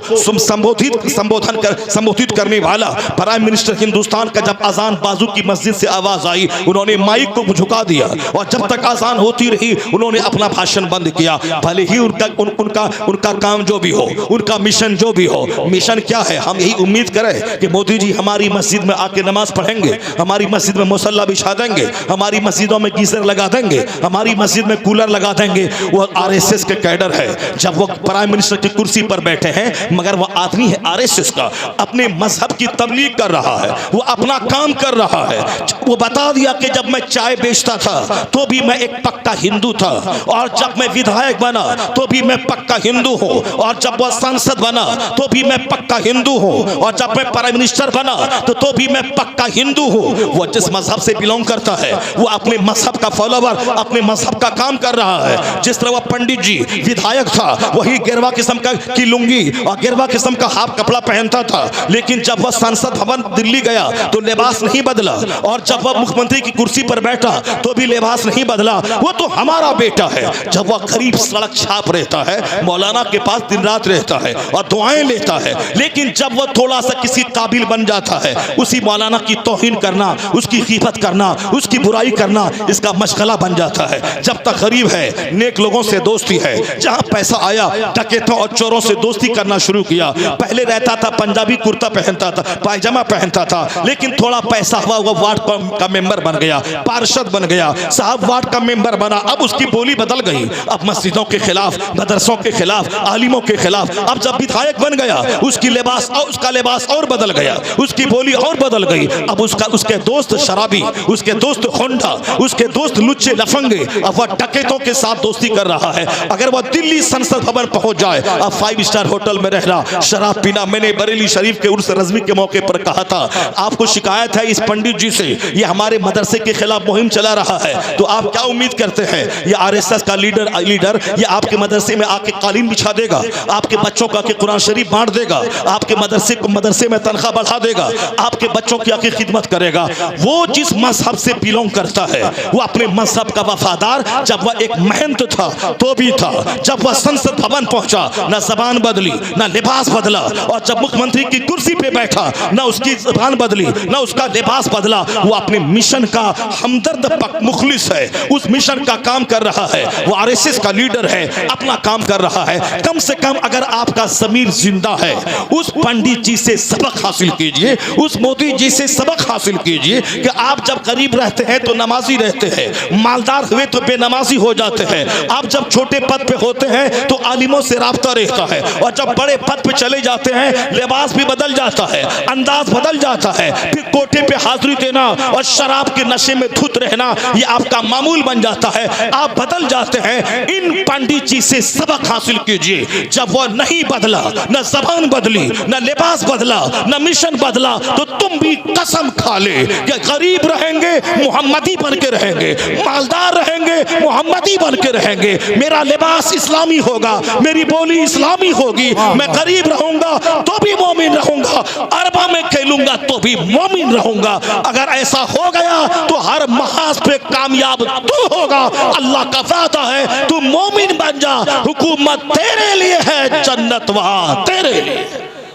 [SPEAKER 1] संबोधित करने वाला प्राइम मिनिस्टर हिंदुस्तान का जब अजान बाजू की मस्जिद से आवाज आई, उन्होंने माइक को झुका दिया और जब तक अजान होती रही उन्होंने अपना भाषण बंद किया। भले ही उनका काम जो भी हो, उनका मिशन जो भी हो, मिशन क्या है, हम यही उम्मीद करें कि मोदी जी हमारी मस्जिद में आके नमाज पढ़ेंगे, हमारी मस्जिद में मुसल्ला बिछा देंगे, हमारी मस्जिदों में गीजर लगा देंगे, हमारी मस्जिद में कूलर लगा देंगे। वो आरएसएस के कैडर है, जब वो प्राइम मिनिस्टर की कुर्सी पर बैठे हैं, मगर वो आदमी है आरएसएस का, अपने मजहब की तबलीग कर रहा है, वो अपना काम कर रहा है। वो बता दिया कि जब मैं चाय बेचता था तो भी मैं एक पक्का हिंदू था, और जब मैं विधायक बना तो भी मैं पक्का हिंदू हूँ, और जब वह सांसद बना तो भी मैं पक्का हिंदू हूँ, और जब मैं प्राइम मिनिस्टर बना तो भी मैं पक्का हिंदू हूँ। वो जिस मजहब से बिलोंग करता है वो अपने मजहब का फॉलोवर, अपने मजहब का काम कर रहा है। जिस तरह वह पंडित जी विधायक था, वही गेरवा किस्म की लुंगी और गेरवा किस्म का हाफ कपड़ा पहनता था, लेकिन जब वह संसद भवन दिल्ली गया तो लिबास नहीं बदला, और जब वह मुख्यमंत्री की कुर्सी पर बैठा तो भी लिबास नहीं बदला। वो तो हमारा बेटा है। जब वह गरीब सड़क छाप रहता है, मौलाना के पास दिन रात रहता है और दुआएं लेता है, लेकिन जब वह थोड़ा सा किसी काबिल बन जाता है, उसी मौलाना की तौहीन करना, उसकी गिबत करना, उसकी बुराई करना इसका मशगला बन जाता है। जब तक गरीब है, नेक लोगों से दोस्ती है, जहां पैसा आया डकैतों और चोरों से दोस्ती करना शुरू किया। पहले रहता था पंजाबी कुर्ता पहनता था, पायजामा पहनता था, लेकिन थोड़ा पैसा हुआ वो वार्ड का मेंबर बन गया, पार्षद बन गया, साहब वार्ड का मेंबर बना। अब उसकी बोली बदल गई, अब मस्जिदों के खिलाफ, मदरसों के खिलाफ, आलिमों के खिलाफ। अब जब विधायक बन गया उसका लिबास और बदल गया, उसकी बोली और बदल गई। अब उसके दोस्त शराबी, उसके दोस्त होंडा, उसके दोस्त लुच्चे लफंगे, अब वह डकैतों के साथ दोस्ती कर रहा है। अगर वह दिल्ली संसद भवन पहुंच जाए, अब 5 स्टार होटल में रहना, शराब पीना। मैंने बरेली शरीफ के उर्स रज़मी के मौके पर कहा था, आपको शिकायत है इस पंडित जी से, ये हमारे मदरसे के खिलाफ मुहिम चला रहा है, तो आप क्या उम्मीद करते हैं ये आरएसएस का लीडर ये आपके मदरसे में आके कालीन बिछा देगा, आपके बच्चों का कुरान शरीफ बांट देगा, आपके मदरसे में तनख्वाह बढ़ा देगा, आपके बच्चों की आके खिदमत करेगा। वो जिस मजहब से बिलोंग करता है वो अपने मजहब का वफादार, जब वह एक महंत था तो भी था, जब वह संसद भवन पहुंचा न जबान बदली न लिबास बदला, और जब मुख्यमंत्री की कुर्सी पे बैठा न उसकी जबान बदली न उसका लिबास बदला। वो अपने मिशन का हमदर्द मुखलिस है, उस मिशन का काम कर रहा है, वो आरएसएस का लीडर है, अपना काम कर रहा है। कम से कम अगर आपका ज़मीर जिंदा है, उस पंडित जी से सबक हासिल कीजिए, उस मोदी जी से सबक हासिल कीजिए कि आप जब करीब रहते हैं तो नमाजी रहते हैं, मालदार हुए तो बेनमाजी हो जाते हैं, आप जब छोटे पद पे होते हैं तो आलिमों से राब्ता रहता है, और जब बड़े पद पे चले जाते हैं लिबास भी बदल जाता है, अंदाज बदल जाता है, फिर कोटे पे हाजिरी देना और शराब के नशे में धुत रहना ये आपका मामूल बन जाता है, आप बदल जाते हैं। इन पंडित जी से सबक हासिल कीजिए। जब वह नहीं बदला, न जबान बदली, न लिबास बदला, न मिशन बदला, तो तुम भी कसम खा ले कि गरीब रहेंगे मोहम्मदी बन के रहेंगे, मालदार रहेंगे मोहम्मदी बन के रहेंगे, मेरा लिबास इस्लामी होगा, मेरी बोली इस्लामी होगी, मैं गरीब रहूंगा तो भी मोमिन रहूंगा, अरबा में खेलूंगा तो भी मोमिन रहूंगा। अगर ऐसा हो गया तो हर महाज पे कामयाब तू होगा। अल्लाह का वादा है, तू मोमिन बन जा, हुकूमत तेरे लिए है, जन्नत वहां तेरे लिए।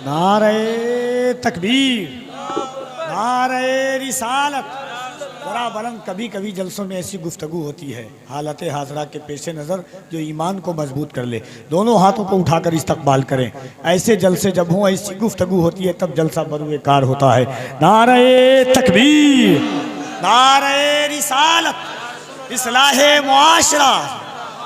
[SPEAKER 3] नारे तकबीर, नारे रिसालत, बराबरन कभी कभी जलसों में ऐसी गुफ्तगू होती है हालत हाजरा के पेश नज़र जो ईमान को मजबूत कर ले। दोनों हाथों को उठाकर इस्तकबाल करें। ऐसे जलसे जब हों, ऐसी गुफ्तगू होती है, तब जलसा बरूएकार होता है। नारे तकबीर, नारे रिसालत, इस्लाहे मुआशरा,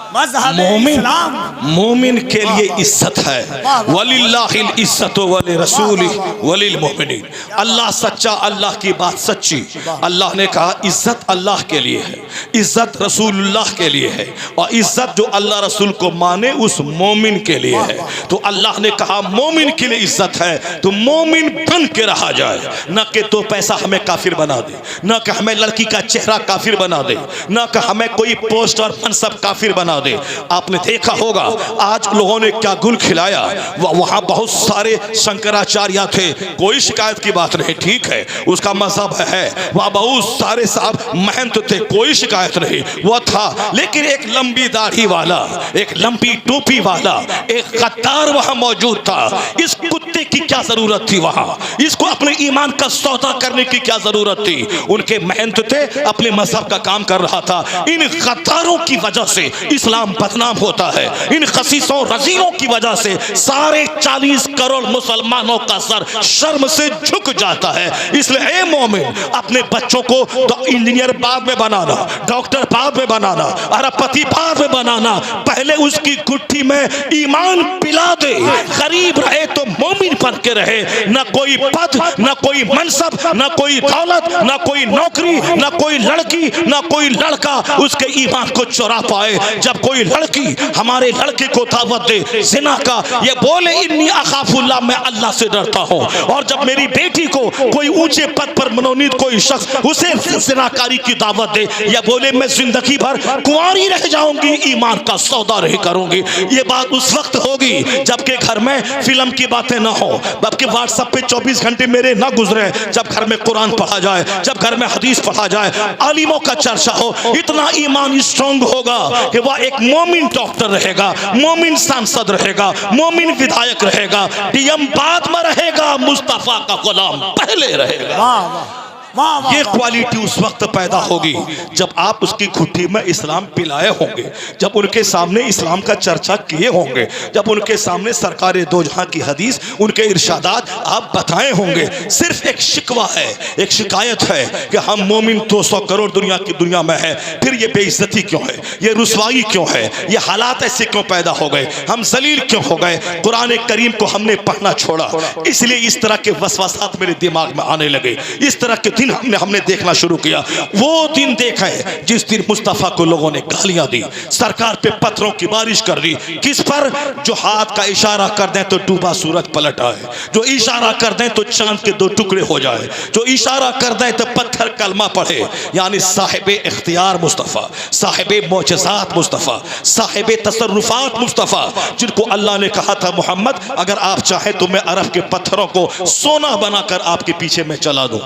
[SPEAKER 3] मज़हब इस्लाम।
[SPEAKER 1] मोमिन के लिए इज्जत है। वलिल्लाहिल इज्जत वलि रसूली वलिल मोमिनीन। अल्लाह सच्चा, अल्लाह की बात सच्ची। अल्लाह ने कहा इज्जत अल्लाह के लिए है, इज्जत रसूलुल्लाह के लिए है, और इज्जत जो अल्लाह रसूल को माने उस मोमिन के लिए है। तो अल्लाह ने कहा मोमिन के लिए इज्जत है, तो मोमिन बन के रहा जाए, न कि तो पैसा हमें काफिर बना दे, न कि हमें लड़की का चेहरा काफिर बना दे, न कि हमें कोई पोस्ट और मनसब काफिर बना दे। आपने देखा होगा आज लोगों ने क्या गुल खिलाया। वहां बहुत सारे शंकराचार्य थे, कोई शिकायत की बात नहीं, ठीक है, उसका मजहब है। वहां बहुत सारे साहब महंत थे, कोई शिकायत नहीं, वो था। लेकिन एक लंबी दाढ़ी वाला, एक लंबी टोपी वाला, एक गद्दार वहां मौजूद था। इस कुत्ते की क्या जरूरत थी वहां? इसको अपने ईमान का सौदा करने की क्या जरूरत थी? उनके महंत थे, अपने मजहब का काम कर रहा था। इन गद्दारों की वजह से इस्लाम बदनाम होता है। इन खसीसों रजीलों की वजह से 40 करोड़ मुसलमानों का सर शर्म से झुक जाता है। इसलिए ए मोमिन, अपने बच्चों को तो इंजीनियर बाद में बनाना, डॉक्टर बाद में बनाना, अरबपति बाद में बनाना, पहले उसकी गुट्ठी में ईमान पिला दे। गरीब रहे तो मोमिन बन के रहे, न कोई पद, न कोई मनसब, न कोई दौलत, न कोई नौकरी, न कोई लड़की, न कोई लड़का उसके ईमान को चुरा पाए। जब कोई लड़की हमारे लड़के को दावत दे जिना का, ये बोले इन्नी अखाफुल्लाह, मैं अल्लाह से डरता हूँ, और जब मेरी बेटी को कोई ऊंचे पद पर मनोनीत कोई शख्स उसे जिनाकारी की दावत दे, या बोले मैं जिंदगी भर कुंवारी रह जाऊंगी, ईमान का सौदा नहीं करूंगी, ये बात उस वक्त होगी जबकि घर में फिल्म की बातें ना हो, जबकि व्हाट्सएप पे 24 घंटे मेरे ना गुजरे, जब घर में कुरान पढ़ा जाए, जब घर में हदीस पढ़ा जाए, आलिमों का चर्चा हो, इतना ईमान स्ट्रांग होगा कि वह एक मोमिन डॉक्टर रहेगा, मोमिन सांसद रहेगा, मोमिन विधायक रहेगा, डीएम बाद में रहेगा, मुस्तफा का गुलाम पहले रहेगा।
[SPEAKER 3] वाह वाह वाह वाह।
[SPEAKER 1] ये क्वालिटी उस वक्त पैदा होगी जब आप उसकी घुट्टी में इस्लाम पिलाए होंगे, जब उनके सामने इस्लाम का चर्चा किए होंगे, जब उनके सामने सरकार दो जहां की हदीस, उनके इरशादात आप बताए होंगे। सिर्फ एक शिकवा है, एक शिकायत है कि हम मोमिन 200 करोड़ दुनिया की दुनिया में है, फिर ये बेइज्जती क्यों है, ये रुसवाई क्यों है, ये हालात ऐसे क्यों पैदा हो गए, हम जलील क्यों हो गए, कुरान करीम को हमने पढ़ना छोड़ा। इसलिए इस तरह के वसवसात मेरे दिमाग में आने लगे, इस तरह के हमने देखना शुरू किया। वो दिन देखा है जिस दिन मुस्तफा को लोगों ने गालियां दी, सरकार पे पत्थरों की बारिश कर दी। किस पर? जो हाथ का इशारा कर दें तो डूबा सूरज पलट आए, जो इशारा कर दें तो चांद के 2 टुकड़े हो जाए, जो इशारा कर दें तो पत्थर कलमा पढ़े। यानी साहिब इख्तियार मुस्तफा, साहिब मौजज़ात मुस्तफा, साहिब तसर्रुफात मुस्तफा, जिनको अल्लाह ने कहा था मोहम्मद अगर आप चाहे तो मैं अरब के पत्थरों को सोना बनाकर आपके पीछे मैं चला दूं,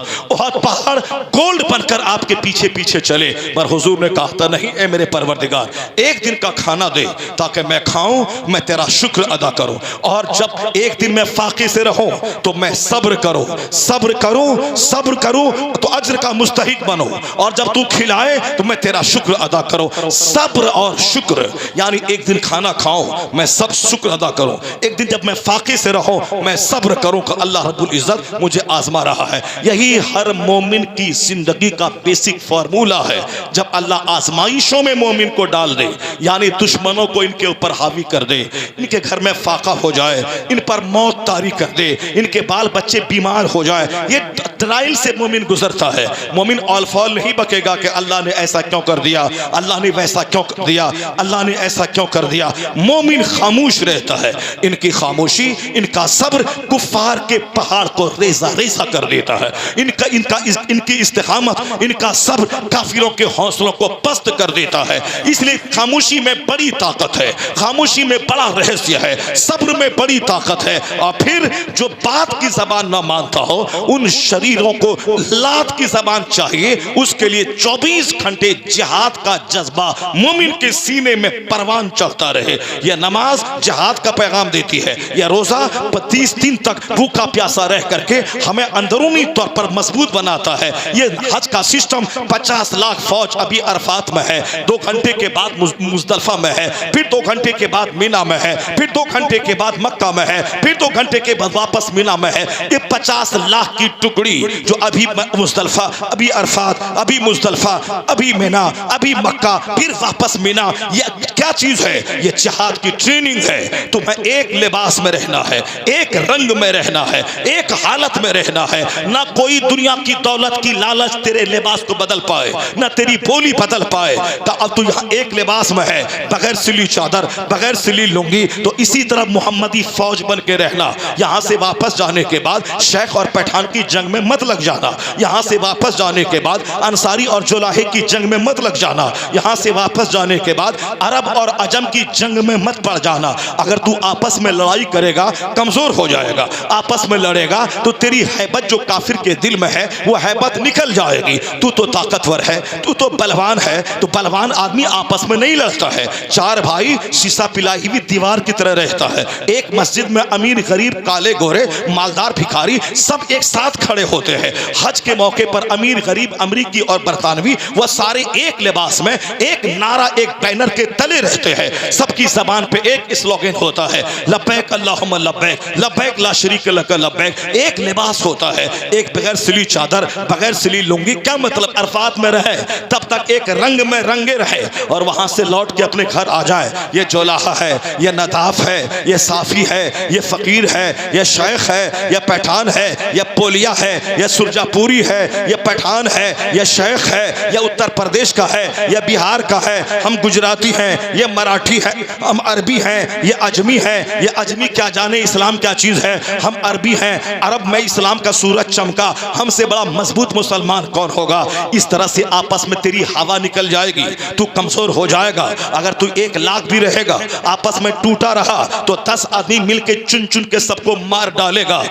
[SPEAKER 1] पहाड़ गोल्ड बनकर आपके पीछे पीछे चले। पर हुजूर ने कहा था नहीं, ए मेरे परवरदिगार, एक दिन का खाना दे ताकि मैं खाऊं, मैं तेरा शुक्र अदा करूं, और जब एक दिन मैं फाके से रहूं तो मैं सब्र करूं, सब्र करूं, सब्र करूं तो अज्र का मुस्तहिक बनो, और जब तू खिलाए तो मैं तेरा शुक्र अदा करूं। सब्र और शुक्र, यानी एक दिन खाना खाऊं मैं सब शुक्र अदा करूं, एक दिन जब मैं फाके से रहूं मैं सब्र करूं कि अल्लाह रब्बुल इज्जत मुझे आजमा रहा है। यही हर मोमिन की जिंदगी का बेसिक फार्मूला है। जब अल्लाह आजमाइशों में मोमिन को डाल दे, यानी दुश्मनों को इनके ऊपर हावी कर दे, इनके घर में फाका हो जाए, इन पर मौत तारी कर दे, इनके बाल बच्चे बीमार हो जाए, ये ट्रायल से मोमिन गुजरता है। मोमिन ऑल फॉल नहीं बकेगा कि अल्लाह ने ऐसा क्यों कर दिया, अल्लाह ने वैसा क्यों कर दिया, अल्लाह ने ऐसा क्यों कर दिया। मोमिन खामोश रहता है। इनकी खामोशी, इनका सब्र कुफ्फार के पहाड़ को रेजा रेजा कर देता है। इनकी इस्तिकामत, इनका सब्र काफिरों के हौसलों को पस्त कर देता है। इसलिए खामोशी में बड़ी ताकत है, खामोशी में बड़ा रहस्य है, सब्र में बड़ी ताकत है। और फिर जो बात की जबान ना मानता हो, उन शरीरों को लात की जबान चाहिए। उसके लिए 24 घंटे जिहाद का जज्बा मोमिन के सीने में परवान चढ़ता रहे। यह नमाज जिहाद का पैगाम देती है, यह रोजा 30 दिन तक भूखा प्यासा रह करके हमें अंदरूनी तौर पर मजबूत बनाता बताता है। ये हज का सिस्टम 50 लाख फौज अभी अरफात में है, 2 घंटे के बाद मुजदलफा में है, फिर 2 घंटे के बाद मीना में है, फिर 2 घंटे के बाद मक्का में है, फिर 2 घंटे के बाद वापस मीना में है। ये 50 लाख की टुकड़ी जो अभी मुजदलफा, अभी अरफात, अभी मुजदलफा, अभी मीना, अभी मक्का, फिर वापस मीना, ये क्या चीज है? ये जिहाद की ट्रेनिंग है। तुम्हें एक लिबास में रहना है, एक रंग में रहना है, एक हालत में रहना है। ना कोई दुनिया की दौलत की लालच तेरे लिबास को बदल पाए, ना तेरी बोली बदल पाए। तो अब तू यहाँ एक लिबास में है, बगैर सिली चादर, बगैर सिली लुंगी। तो इसी तरह मोहम्मदी फौज बन के रहना। यहाँ से वापस जाने के बाद शेख और पठान की जंग में मत लग जाना। यहाँ से वापस जाने के बाद अंसारी और जुलाहे की जंग में मत लग जाना। यहाँ से वापस जाने के बाद अरब और अजम की जंग में मत पड़ जाना। अगर तू आपस में लड़ाई करेगा कमजोर हो जाएगा। आपस में लड़ेगा तो तेरी हैबत जो काफिर के दिल में है वो हैबत निकल जाएगी। तू तो ताकतवर है, तू तो बलवान है। तो बलवान आदमी आपस में नहीं लड़ता है। 4 भाई शीशा पिलाई हुई दीवार की तरह रहता है। एक मस्जिद में अमीर गरीब, काले गोरे, मालदार भिखारी सब एक साथ खड़े होते हैं। हज के मौके पर अमीर गरीब, अमरीकी और बरतानवी वह सारे एक लिबास में, एक नारा, एक बैनर के तले रहते हैं। सबकी जबान पे एक स्लोगन होता है, लब्बैक अल्लाहुम्मा लब्बैक, लब्बैक ला शरीक लक लब्बैक। एक लिबास होता है, एक बगैर सिली चादर, बगैर सिली लुंगी। क्या मतलब? अरफात में रहे तब तक एक रंग में रंगे रहे और वहां से लौट के अपने घर आ जाए। ये जोलाहा है, ये नदाफ है, ये साफी है, ये फकीर है, ये शेख है, ये पठान है, ये पोलिया है, ये सुरजापुरी है, ये पठान है, ये शेख है, ये उत्तर प्रदेश का है, ये बिहार का है, हम गुजराती हैं, ये मराठी है, हम अरबी हैं, ये अजमी है, ये अजमी क्या जाने इस्लाम क्या चीज़ है, हम अरबी हैं। अरब में इस्लाम का सूरज चमका, हमसे बड़ा मजबूत मुसलमान कौन होगा? इस तरह से आपस में तेरी हवा निकल जाएगी, तू कमजोर हो जाएगा। अगर तू 1 लाख भी रहेगा, आपस में टूटा रहा तो 10 आदमी मिलके चुन चुन के सबको मार डालेगा।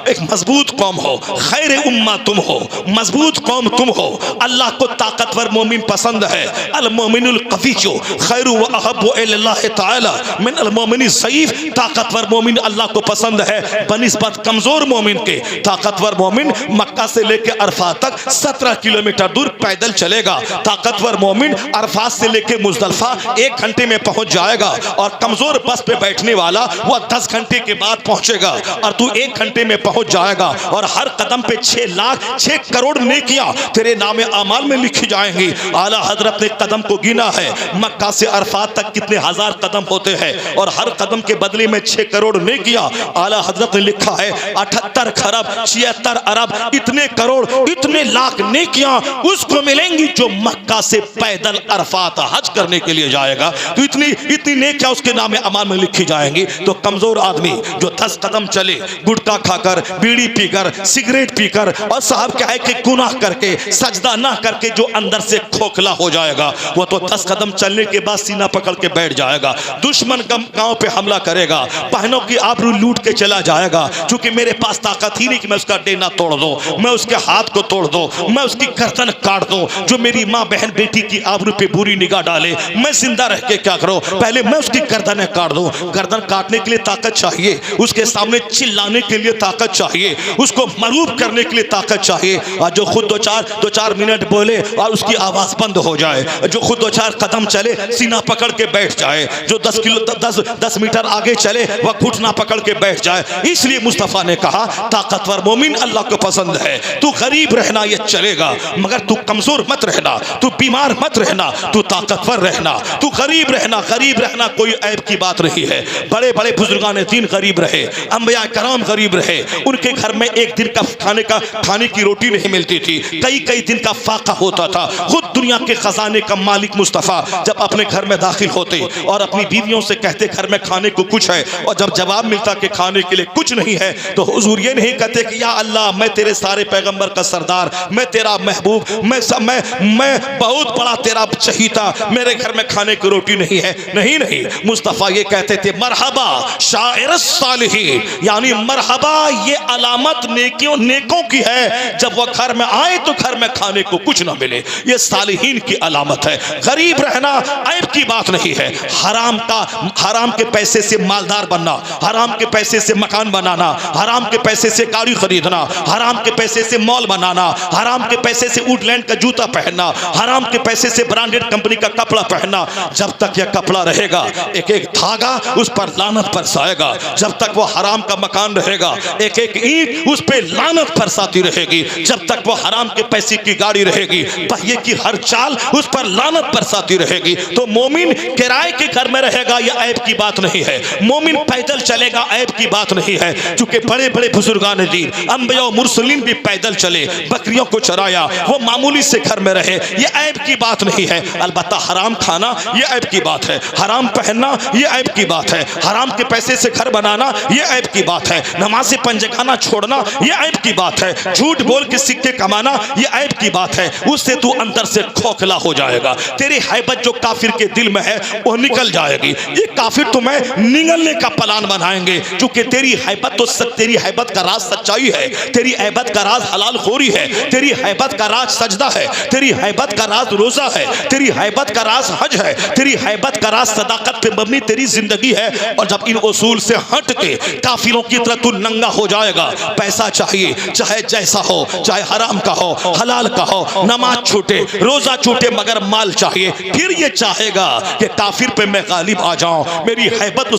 [SPEAKER 1] एक मजबूत कौम हो, खैर उम्मा तुम हो, मजबूत कौम तुम हो। अल्लाह को ताकतवर मोमिन पसंद है। अल मोमिनुल कवीजो खैरु व अहब्बु इलल्लाह ताला मिन अल मोमिन ज़ईफ। ताकतवर मोमिन अल्लाह को पसंद है बनिस्बत कमजोर मोमिन के। ताकतवर मोमिन मक्का से लेकर अरफात तक 17 किलोमीटर दूर पैदल चलेगा। ताकतवर मोमिन अरफात से लेकर मुजदलफा 1 घंटे में पहुंच जाएगा और कमजोर बस पे बैठने वाला वह 10 घंटे के बाद पहुंचेगा और तू 1 घंटे में पहुंच जाएगा। और हर कदम पे 6 लाख 6 करोड़ नेकियां तेरे नामे आमाल में लिखी जाएंगी। आला हजरत ने कदम को गिना है, मक्का से अरफात तक कितने हजार कदम होते हैं और हर कदम के बदले में 6 करोड़ नेकियां। आला हजरत ने लिखा है 78 खरब 76 अरब, इतने करोड़, इतने लाख नेकियां उसको मिलेंगी जो मक्का से पैदल अरफात हज करने के लिए जाएगा। तो इतनी नेकियां उसके नामे अमाल में लिखी जाएंगी। तो कमजोर आदमी जो 10 कदम चले गुटखा खाकर, बीड़ी पीकर, सिगरेट पीकर और साहब क्या है कि गुनाह करके, सजदा ना करके जो अंदर से खोखला हो जाएगा, वो तो 10 कदम चलने के बाद सीना पकड़ के बैठ जाएगा। दुश्मन गांव पे हमला करेगा, बहनों की आबरू लूट के चला जाएगा। क्योंकि मेरे पास ताकत ही नहीं कि मैं उसका डेना तोड़ दूं, मैं उसके हाथ को तोड़ दूं, मैं उसकी गर्दन काट दूं। जो मेरी माँ बहन बेटी की आबरू पे बुरी निगाह डाले, मैं जिंदा रह के क्या करूं? पहले मैं उसकी गर्दन काट दूं। गर्दन काटने के लिए ताकत चाहिए, उसके सामने चिल्लाने के लिए ताकत चाहिए, उसको मरूब करने के लिए ताकत चाहिए। और जो खुद दो चार मिनट बोले और उसकी आवाज बंद हो जाए, जो खुद 2-4 कदम चले सीना पकड़ के बैठ जाए, जो 10 मीटर आगे चले वह घुटना पकड़ के बैठ जाए। इसलिए मुस्तफा ने कहा ताकतवर मोमिन अल्लाह को पसंद है। तू गरीब रहना ये चलेगा, मगर तू कमजोर मत रहना, तू बीमार मत रहना, तू ताकतवर रहना, तू गरीब रहना। गरीब रहना कोई ऐब की बात नहीं है। बड़े बड़े बुजुर्गान दीन गरीब रहे, अंबिया कराम गरीब रहे, उनके घर में एक दिन का खाने की रोटी नहीं मिलती थी, कई दिन का फाका होता था। खुद दुनिया के खजाने का मालिक मुस्तफा जब अपने घर में दाखिल होते और अपनी बीवियों से कहते घर में खाने को कुछ है, और जब जवाब मिलता कि खाने के लिए कुछ नहीं है, तो हुजूर ये नहीं कहते कि या अल्लाह मैं तेरे सारे पैगंबर का सरदार, मैं तेरा महबूब, मैं बहुत बड़ा तेरा चहीता, मेरे घर में खाने की रोटी नहीं है। नहीं, मुस्तफा ये कहते थे मरहबा शायर सालिहीन, यानी मरहबा ये अलामत नेकों की है। जब वह घर में आए तो घर में खाने को कुछ ना मिले, ये सालिहीन की अलामत है। गरीब रहना ऐब की बात नहीं है। हराम के पैसे से मालदार बनना, हराम के पैसे से मकान बनाना, हराम के पैसे से गाड़ी खरीदना, हराम के पैसे से मॉल बनाना, हराम के पैसे से वुडलैंड का जूता पहनना, हराम के पैसे से ब्रांडेड कंपनी का कपड़ा पहनना, जब तक यह कपड़ा रहेगा एक एक धागा उस पर लानत बरसाएगा। जब तक वो हराम का मकान रहेगा एक एक ईंट उस पर लानत बरसाती रहेगी। जब तक वो हराम के पैसे की गाड़ी रहेगी पहिए की हर चाल उस पर लानत बरसाती रहेगी। तो मोमिन किराए के घर में रहेगा यह ऐब की बात नहीं है, मोमिन पैदल चलेगा ऐब की बात नहीं है। क्योंकि बड़े बड़े बुजुर्गान दीन अंबिया और मुरसलीन भी पैदल चले, बकरियों को चराया, वो मामूली से घर में रहे, ये ऐब की बात नहीं है। अलबत्ता हराम खाना ये ऐब की बात है, हराम पहनना ये ऐब की बात है, हराम के पैसे से घर बनाना ये ऐब की बात है, नमाज़े पंजगाना छोड़ना ये ऐब की बात है, झूठ बोल के सिक्के कमाना ये ऐब की बात है। उससे तू अंदर से खोखला हो जाएगा, तेरी हैबत जो काफिर के दिल में है वो निकल जाएगी। ये काफिर तुम्हें निगलने का प्लान बनाएंगे, क्योंकि तेरी हैबत तो तेरी हैबत का राज सच्चाई है, तेरी हैबत का राज हलाल खोरी है, तेरी हैबत का राज सजदा है, तेरी हैबत का राज रोजा है, तेरी हैबत का राज हज है, तेरी हैबत का राज सदाकत पे मबनी तेरी जिंदगी है। और जब इन उसूल से हट के काफिरों की तरह तू नंगा हो जाएगा, पैसा चाहिए चाहे जैसा हो, चाहे हराम का हो हलाल का हो, नमाज छूटे रोजा छूटे मगर माल चाहिए, फिर ये चाहेगा कि काफिर पे मैं गालिब आ जाऊं, मेरी हैबत